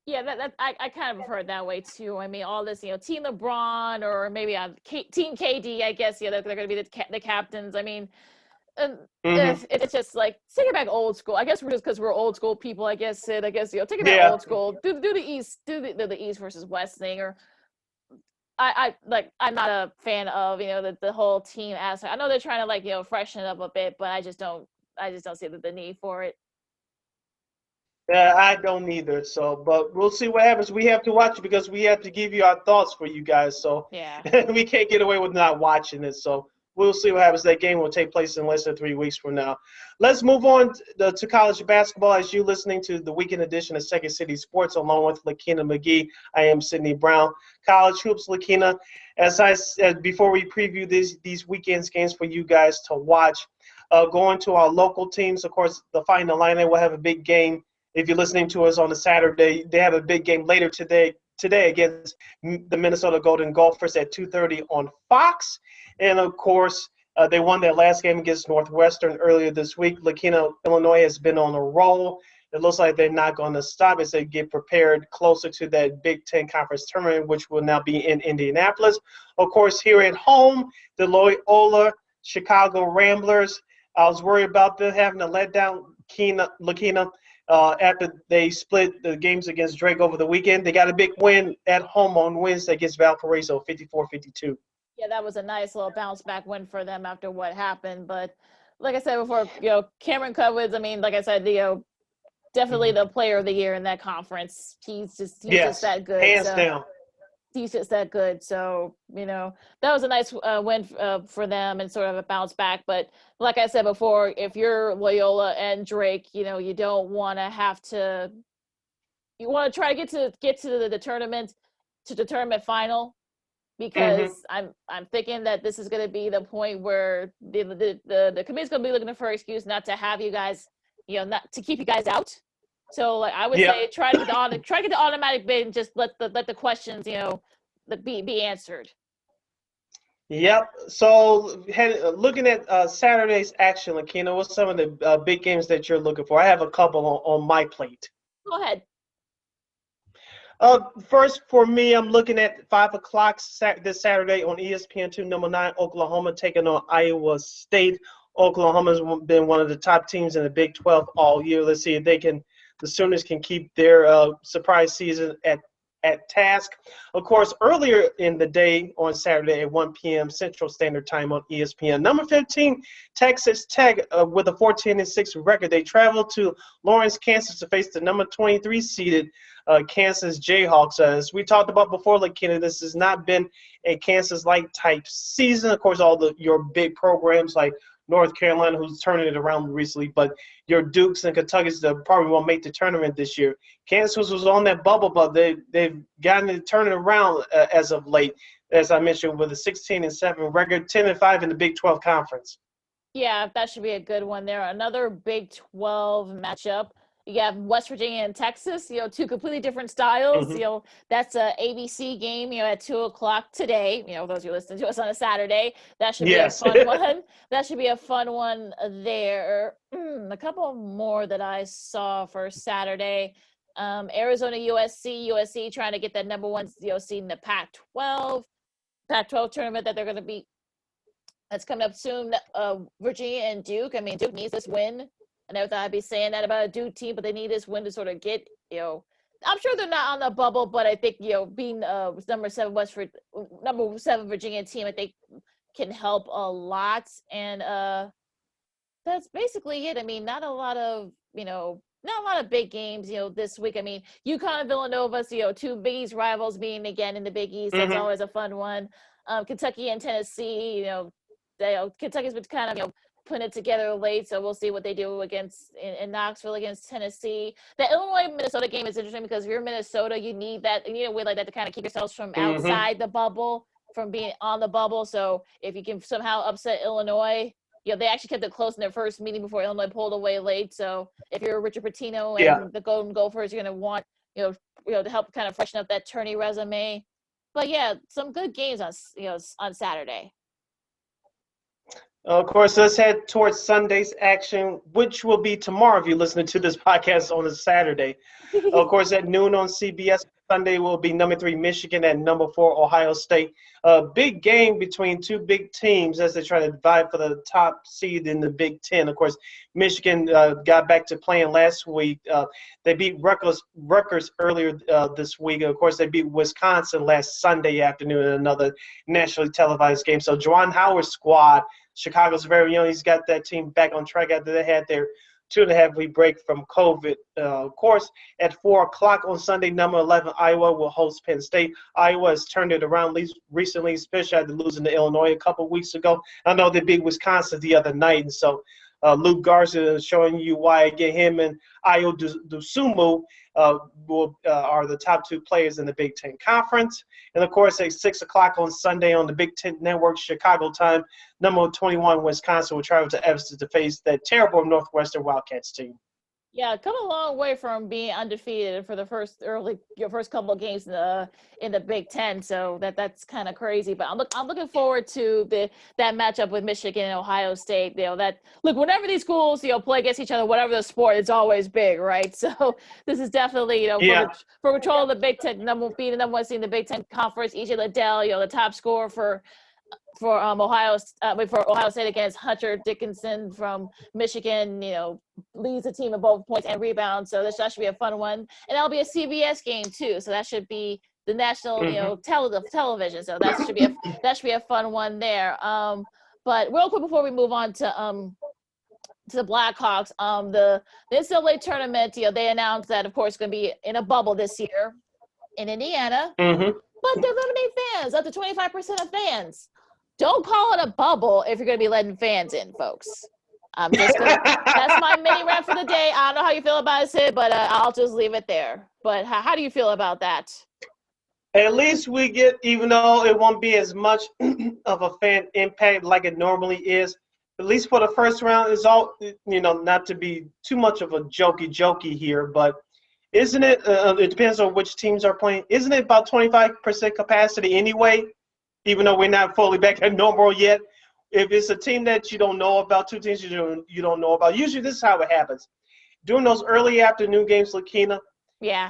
Yeah, I kind of heard that way too. I mean, all this, Team LeBron or maybe Team KD, I guess, they're going to be the captains. I mean, it's just like take it back old school. I guess we're just because we're old school people. I guess take it back old school. Do the East, do the East versus West thing. Or I'm not a fan of the whole team aspect. I know they're trying to freshen it up a bit, but I just don't see the need for it. Yeah, I don't either. So, but we'll see what happens. We have to watch it because we have to give you our thoughts for you guys. So, we can't get away with not watching it. So, we'll see what happens. That game will take place in less than 3 weeks from now. Let's move on to college basketball. As you're listening to the weekend edition of Second City Sports, along with Lakina McGee, I am Sydney Brown. College hoops, Lakina. As I said before, we preview these weekend's games for you guys to watch. Going to our local teams, of course, the Fighting Illini will have a big game. If you're listening to us on a Saturday, they have a big game later today against the Minnesota Golden Gophers at 2:30 on Fox. And, of course, they won their last game against Northwestern earlier this week. Lakina, Illinois has been on a roll. It looks like they're not going to stop as they get prepared closer to that Big Ten Conference tournament, which will now be in Indianapolis. Of course, here at home, the Loyola Chicago Ramblers. I was worried about them having a letdown, Lakina. After they split the games against Drake over the weekend. They got a big win at home on Wednesday against Valparaiso, 54-52. Yeah, that was a nice little bounce back win for them after what happened. But like I said before, Cameron Covens, I mean, like I said, definitely the player of the year in that conference. He's just that good. Hands down. He's just that good. So, that was a nice win for them and sort of a bounce back. But like I said before, if you're Loyola and Drake, you don't want to have to – you want to try to get to the tournament, to the tournament final, because I'm thinking that this is going to be the point where the committee's going to be looking for an excuse not to have you guys, not to keep you guys out. So, I would say try to get the automatic bid and just let the questions, be answered. Yep. So, looking at Saturday's action, Lakina, what's some of the big games that you're looking for? I have a couple on my plate. Go ahead. First, for me, I'm looking at 5 o'clock this Saturday on ESPN2, number 9, Oklahoma taking on Iowa State. Oklahoma's been one of the top teams in the Big 12 all year. Let's see if they can the Sooners can keep their surprise season at task. Of course, earlier in the day on Saturday at 1 p.m. Central Standard Time on ESPN, number 15, Texas Tech, with a 14-6 record. They traveled to Lawrence, Kansas to face the number 23 seeded Kansas Jayhawks. As we talked about before, Lakina, this has not been a Kansas-like type season. Of course, all your big programs like North Carolina, who's turning it around recently, but your Dukes and Kentucky's probably won't make the tournament this year. Kansas was on that bubble, but they've gotten to turn it around as of late, as I mentioned, with a 16-7 record, 10-5 in the Big 12 Conference. Yeah, that should be a good one there. Another Big 12 matchup. You have West Virginia and Texas, two completely different styles. Mm-hmm. That's a ABC game, at 2:00 today. Those who listen to us on a Saturday, that should be a fun one. That should be a fun one there. A couple more that I saw for Saturday. Arizona, USC trying to get that number one, seed in the Pac-12 tournament that they're going to be. That's coming up soon. Virginia and Duke. I mean, Duke needs this win. I never thought I'd be saying that about a Duke team, but they need this win to sort of get, I'm sure they're not on the bubble, but I think, being number 7 Virginia team, I think can help a lot. And that's basically it. I mean, not a lot of big games, this week. I mean, UConn and Villanova, two Big East rivals meeting again in the Big East. That's always a fun one. Kentucky and Tennessee, Kentucky's been kind of, putting it together late, so we'll see what they do in Knoxville against Tennessee. The Illinois-Minnesota game is interesting because if you're Minnesota, you need a win like that to kind of keep yourselves from outside the bubble, from being on the bubble. So if you can somehow upset Illinois, they actually kept it close in their first meeting before Illinois pulled away late. So if you're Richard Pitino and the Golden Gophers, you're going to want, to help kind of freshen up that tourney resume. But yeah, some good games on Saturday. Of course, let's head towards Sunday's action, which will be tomorrow if you're listening to this podcast on a Saturday. Of course, at noon on CBS, Sunday will be number 3 Michigan and number 4 Ohio State. A big game between two big teams as they try to vie for the top seed in the Big Ten. Of course, Michigan got back to playing last week. They beat Rutgers earlier this week. Of course, they beat Wisconsin last Sunday afternoon in another nationally televised game. So Juwan Howard's squad, Chicago's very young, he's got that team back on track after they had their 2.5-week break from COVID. Of course, at 4 o'clock on Sunday, number 11, Iowa will host Penn State. Iowa has turned it around recently, especially after losing to Illinois a couple of weeks ago. I know they beat Wisconsin the other night, and so Luke Garza is showing you why, again, him and Ayo Dosunmu are the top 2 players in the Big Ten Conference. And, of course, at 6 o'clock on Sunday on the Big Ten Network, Chicago time, number 21, Wisconsin will travel to Evanston to face that terrible Northwestern Wildcats team. Yeah, come a long way from being undefeated for the first couple of games in the Big Ten. So that's kind of crazy. But I'm looking forward to that matchup with Michigan and Ohio State. Whenever these schools play against each other, whatever the sport, it's always big, right? So this is definitely for control of the Big Ten, being the number 1 seed in the Big Ten Conference. EJ Liddell, the top scorer for Ohio State against Hunter Dickinson from Michigan, leads the team in both points and rebounds. So that should be a fun one. And that'll be a CBS game too. So that should be the national, television. So that should be a fun one there. But real quick before we move on to the Blackhawks, the NCAA tournament, they announced that, of course, it's going to be in a bubble this year in Indiana. But they're limiting fans, up to 25% of fans. Don't call it a bubble if you're going to be letting fans in, folks. That's my mini rant for the day. I don't know how you feel about it, Sid, but I'll just leave it there. But how do you feel about that? At least we get, even though it won't be as much of a fan impact like it normally is, at least for the first round, is all, not to be too much of a jokey here, but isn't it, it depends on which teams are playing, isn't it about 25% capacity anyway, even though we're not fully back at normal yet? If it's a team that you don't know about, 2 teams you don't know about, usually this is how it happens. During those early afternoon games, Lakina,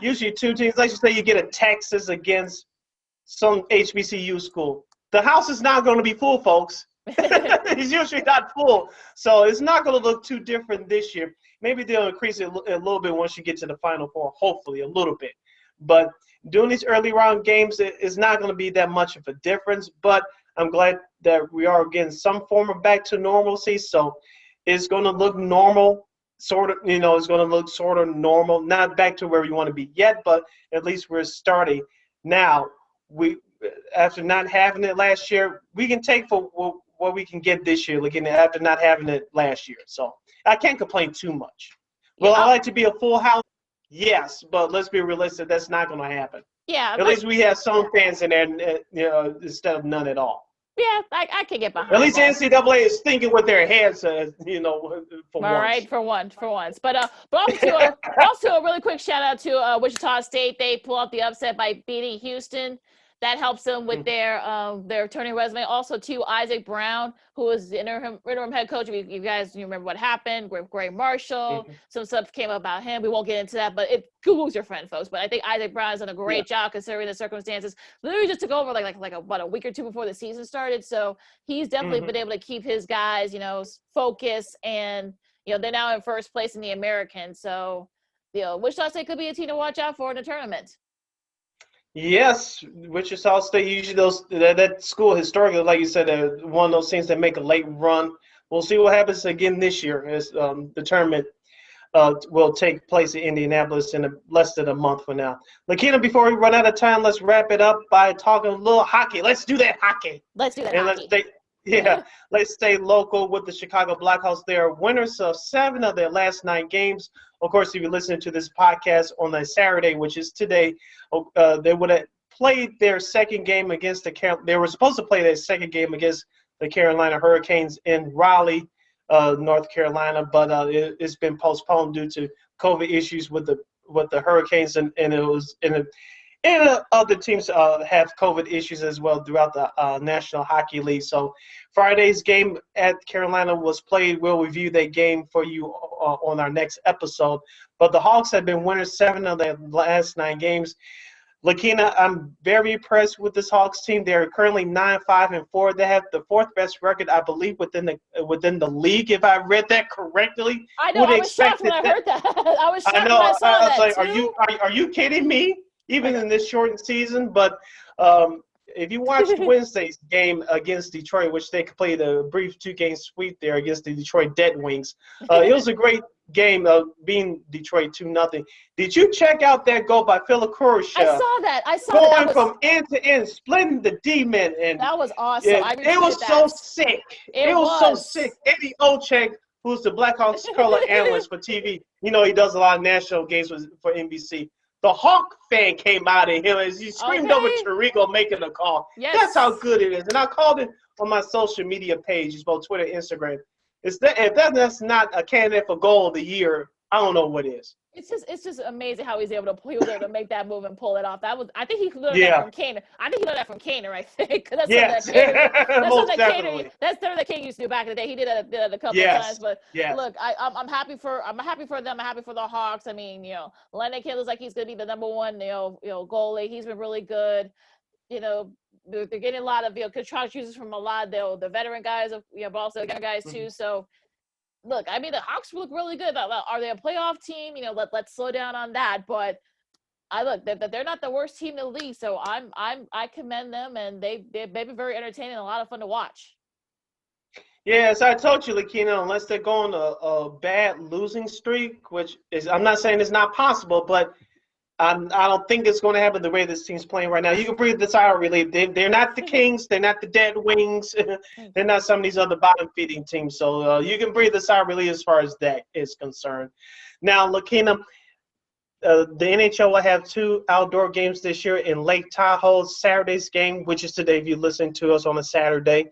usually 2 teams, let's just say you get a Texas against some HBCU school. The house is not going to be full, folks. He's usually not full. So it's not going to look too different this year. Maybe they'll increase it a little bit once you get to the Final Four, hopefully a little bit. But doing these early round games is not going to be that much of a difference. But I'm glad that we are getting some form of back to normalcy. So it's going to look normal. Sort of, it's going to look sort of normal, not back to where we want to be yet, but at least we're starting now. After not having it last year, we can take for what we can get this year, looking after not having it last year. So I can't complain too much. Well, I like to be a full house, yes, but let's be realistic. That's not going to happen. Yeah. At least we have some fans in there, instead of none at all. Yeah, I can get behind. At least that. NCAA is thinking with their heads, for All once. right, for once. But also a really quick shout out to Wichita State. They pull out the upset by beating Houston. That helps them with their tourney resume. Also, too, Isaac Brown, who was the interim head coach. You guys remember what happened with Gray Marshall. Some stuff came up about him. We won't get into that, but Google's your friend, folks. But I think Isaac Brown has done a great job considering the circumstances. Literally just took over a week or two before the season started. So he's definitely been able to keep his guys, focused, and they're now in first place in the American. So Wichita State could be a team to watch out for in the tournament. Yes, Wichita State, usually that school historically, like you said, one of those teams that make a late run. We'll see what happens again this year as the tournament will take place in Indianapolis in less than a month from now. Lakina, before we run out of time, let's wrap it up by talking a little hockey. Let's do that hockey. Let's stay local with the Chicago Blackhawks. They are winners of 7 of their last 9 games. Of course, if you listen to this podcast on a Saturday, which is today, they would have played their second game against they were supposed to play their second game against the Carolina Hurricanes in Raleigh, North Carolina, but it's been postponed due to COVID issues with the Hurricanes, and it was other teams have COVID issues as well throughout the National Hockey League. So Friday's game at Carolina was played. We'll review that game for you on our next episode. But the Hawks have been winners 7 of their last 9 games. Lakina, I'm very impressed with this Hawks team. They're currently 9-5-4. They have the 4th best record, I believe, within the league. If I read that correctly, I know. I was shocked when I heard that. I was shocked when I saw that. Like, are you kidding me? Even in this shortened season, but if you watched Wednesday's game against Detroit, which they played a brief 2-game sweep there against the Detroit Dead Wings, it was a great game of being Detroit 2-0. Did you check out that goal by Philip Kursh? I saw that. Going from end to end, splitting the D-men. And that was awesome. It was so sick. It was so sick. Eddie Olczyk, who's the Blackhawks color analyst for TV, he does a lot of national games for NBC. The Hawk fan came out of him as he screamed over Tirico making a call. Yes. That's how good it is. And I called it on my social media pages, both Twitter and Instagram. If that's not a candidate for goal of the year, I don't know what is. It's just amazing how he was able to make that move and pull it off. I think he learned that from Kaner. I think he learned that from Kaner. I think that's something that Kaner used to do back in the day. He did it a couple of times. But look, I'm happy for them. I'm happy for the Hawks. I mean, Lennox looks like he's going to be the number 1 goalie. He's been really good. They're getting a lot of contract users from a lot of the veteran guys, but also the young guys too. So. Look, I mean, the Hawks look really good. Are they a playoff team? Let's slow down on that. But they're not the worst team in the league. So I commend them, and they've been very entertaining and a lot of fun to watch. Yeah, as I told you, Lakina, unless they're going a bad losing streak, which is, I'm not saying it's not possible, but I don't think it's going to happen the way this team's playing right now. You can breathe this sigh of relief. They're not the Kings. They're not the Dead Wings. They're not some of these other bottom-feeding teams. So you can breathe the sigh of relief as far as that is concerned. Now, Lakina, the NHL will have 2 outdoor games this year in Lake Tahoe. Saturday's game, which is today if you listen to us on a Saturday.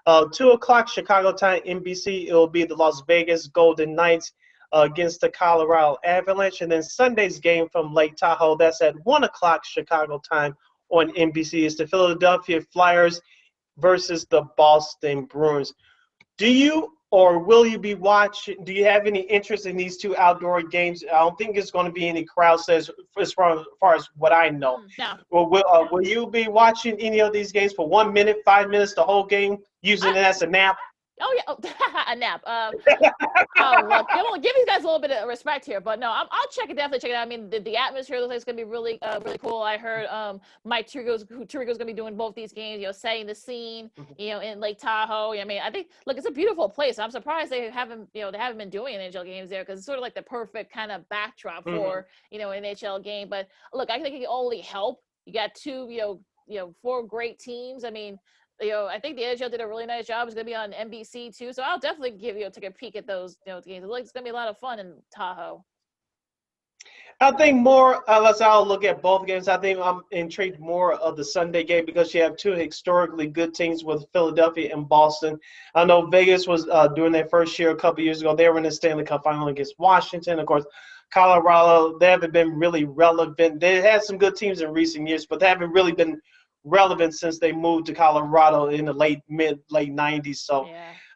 2 o'clock Chicago time, NBC. It will be the Las Vegas Golden Knights against the Colorado Avalanche. And then Sunday's game from Lake Tahoe, that's at 1 o'clock Chicago time on NBC. It's the Philadelphia Flyers versus the Boston Bruins. Do you or will you be watching? Do you have any interest in these two outdoor games? I don't think it's going to be any crowds as far as what I know. No. Well, will you be watching any of these games for 1 minute, 5 minutes, the whole game, using it as a nap? Oh yeah, a nap. Oh look, give these guys a little bit of respect here, but no, I'll definitely check it out. I mean, the atmosphere looks like it's gonna be really cool. I heard Mike Tirico's gonna be doing both these games, setting the scene, in Lake Tahoe. I mean, I think look, it's a beautiful place. I'm surprised they haven't been doing NHL games there because it's sort of like the perfect kind of backdrop for an NHL game. But look, I think it can only help. You got two 4 great teams. I mean. I think the NHL did a really nice job. It's going to be on NBC too. So I'll definitely take a peek at those games. It's going to be a lot of fun in Tahoe. I think more, unless I'll look at both games, I think I'm intrigued more of the Sunday game because you have two historically good teams with Philadelphia and Boston. I know Vegas was doing their first year a couple years ago. They were in the Stanley Cup final against Washington. Of course, Colorado, they haven't been really relevant. They had some good teams in recent years, but they haven't really been relevant since they moved to Colorado in the late 90s. So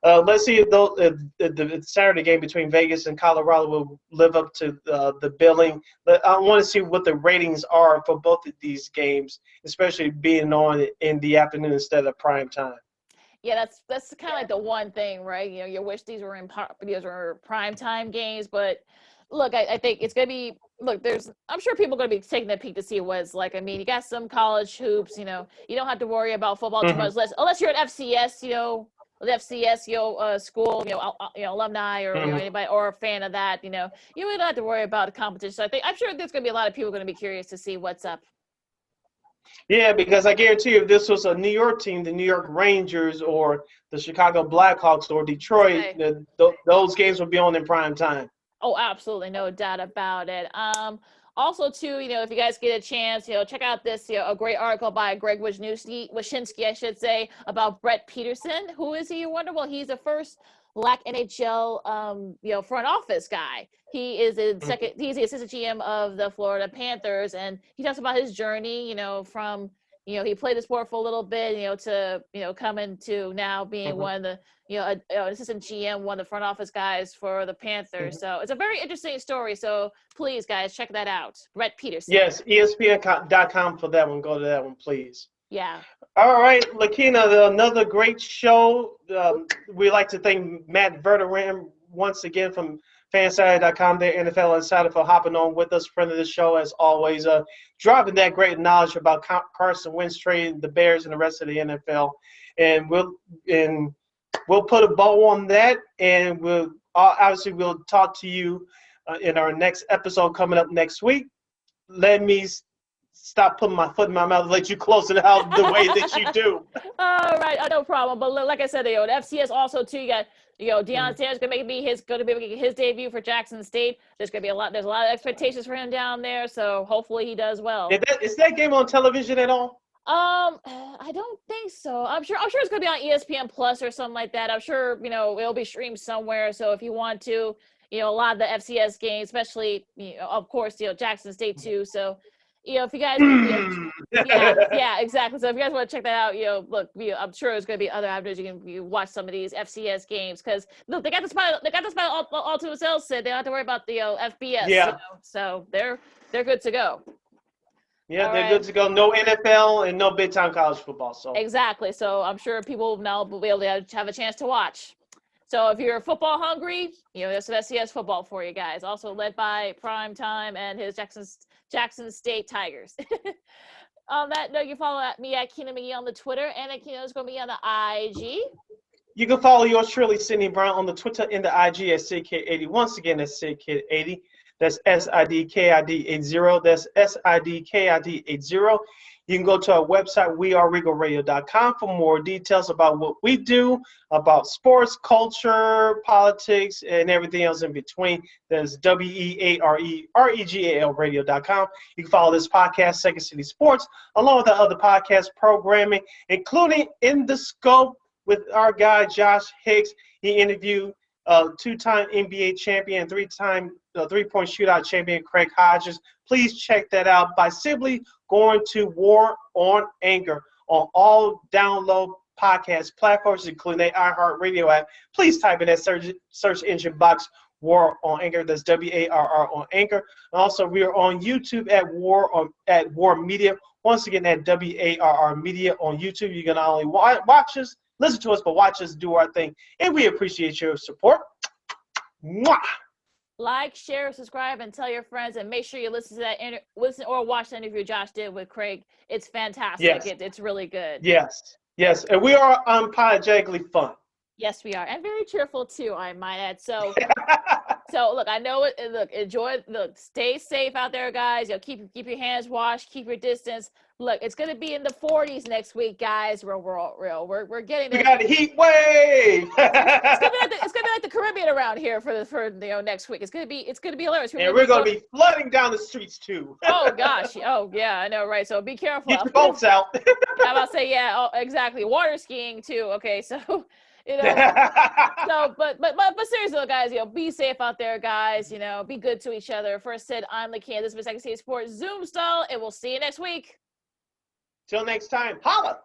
let's see if the Saturday game between Vegas and Colorado will live up to the billing. But I want to see what the ratings are for both of these games, especially being on in the afternoon instead of prime time. Yeah, that's kind of like the one thing, right? You wish these were prime time games, but look, I think it's going to be – look, I'm sure people are going to be taking a peek to see what it's like. I mean, you got some college hoops, you don't have to worry about football too much, unless you're at FCS, the FCS, school, alumni or anybody or a fan of that, you don't have to worry about the competition. So I'm sure there's going to be a lot of people going to be curious to see what's up. Yeah, because I guarantee you if this was a New York team, the New York Rangers or the Chicago Blackhawks or Detroit, those games would be on in prime time. Oh, absolutely. No doubt about it. Also, too, if you guys get a chance, check out this, a great article by Greg Wyshynski, I should say, about Brett Peterson. Who is he, you wonder? Well, he's the first Black NHL, front office guy. He is he's the assistant GM of the Florida Panthers, and he talks about his journey, from, he played the sport for a little bit, to, coming to now being one of the, assistant GM, one of the front office guys for the Panthers. So it's a very interesting story. So please, guys, check that out. Brett Peterson. Yes, ESPN.com for that one. Go to that one, please. Yeah. All right, Lakina, another great show. We'd like to thank Matt Verderame once again from Fansided.com, their NFL insider, for hopping on with us, friend of the show, as always, dropping that great knowledge about Carson Wentz trading the Bears and the rest of the NFL. And we'll put a bow on that, and we'll talk to you in our next episode coming up next week. Let me stop putting my foot in my mouth and let you close it out the way that you do. All right, no problem. But like I said, the FCS also too. You got Deion Sanders going to be making his debut for Jackson State. There's a lot of expectations for him down there. So hopefully he does well. Is that game on television at all? I don't think so. I'm sure it's going to be on ESPN Plus or something like that. I'm sure it'll be streamed somewhere. So if you want to, a lot of the FCS games, especially of course Jackson State too. So. If you guys, yeah, exactly. So if you guys want to check that out, look, I'm sure there's going to be other avenues you can watch some of these FCS games because look, they got the spot all to themselves. Said they don't have to worry about the FBS. Yeah. So they're good to go. Yeah, they're good to go. No NFL and no big time college football. So exactly. So I'm sure people now will be able to have a chance to watch. So if you're football hungry, there's some FCS football for you guys. Also led by Prime Time and his Jackson State Tigers. On that note, you follow me at Keena McGee on the Twitter, and Keena is going to be on the IG. You can follow yours truly, Sydney Brown, on the Twitter and the IG at SidKid80. Once again, that's SidKid80. That's SIDKID80. That's SIDKID80. You can go to our website, weareregalradio.com, for more details about what we do, about sports, culture, politics, and everything else in between. That's WEAREREGAL radio.com. You can follow this podcast, Second City Sports, along with the other podcast programming, including In the Scope with our guy, Josh Hicks. He interviewed two-time NBA champion, three-time three-point shootout champion Craig Hodges. Please check that out by simply going to War on Anger on all download podcast platforms, including the iHeartRadio app. Please type in that search engine box War on Anchor. That's WARR on Anchor. And also, we are on YouTube at War Media. Once again, at WARR Media on YouTube. You can not only watch us, listen to us, but watch us do our thing. And we appreciate your support. Mwah! Like, share, subscribe, and tell your friends. And make sure you listen to that listen or watch the interview Josh did with Craig. It's fantastic. Yes. It's really good. Yes. And we are unapologetically fun. Yes, we are, and very cheerful too, I might add. So, look, I know it. Look, enjoy. Look, stay safe out there, guys. You know, keep your hands washed, keep your distance. Look, it's gonna be in the 40s next week, guys. We're getting there. We got a heat wave. it's gonna be like the Caribbean around here for next week. It's gonna be hilarious. And we're gonna be flooding down the streets too. Oh gosh. Oh yeah, I know, right? So be careful. Get your boats out. I'm about to say yeah. Oh, exactly. Water skiing too. Okay, so. But seriously, guys, be safe out there, guys. Be good to each other. First said, I'm the Kansas Second State Sports Zoom stall, and we'll see you next week. Till next time, holla.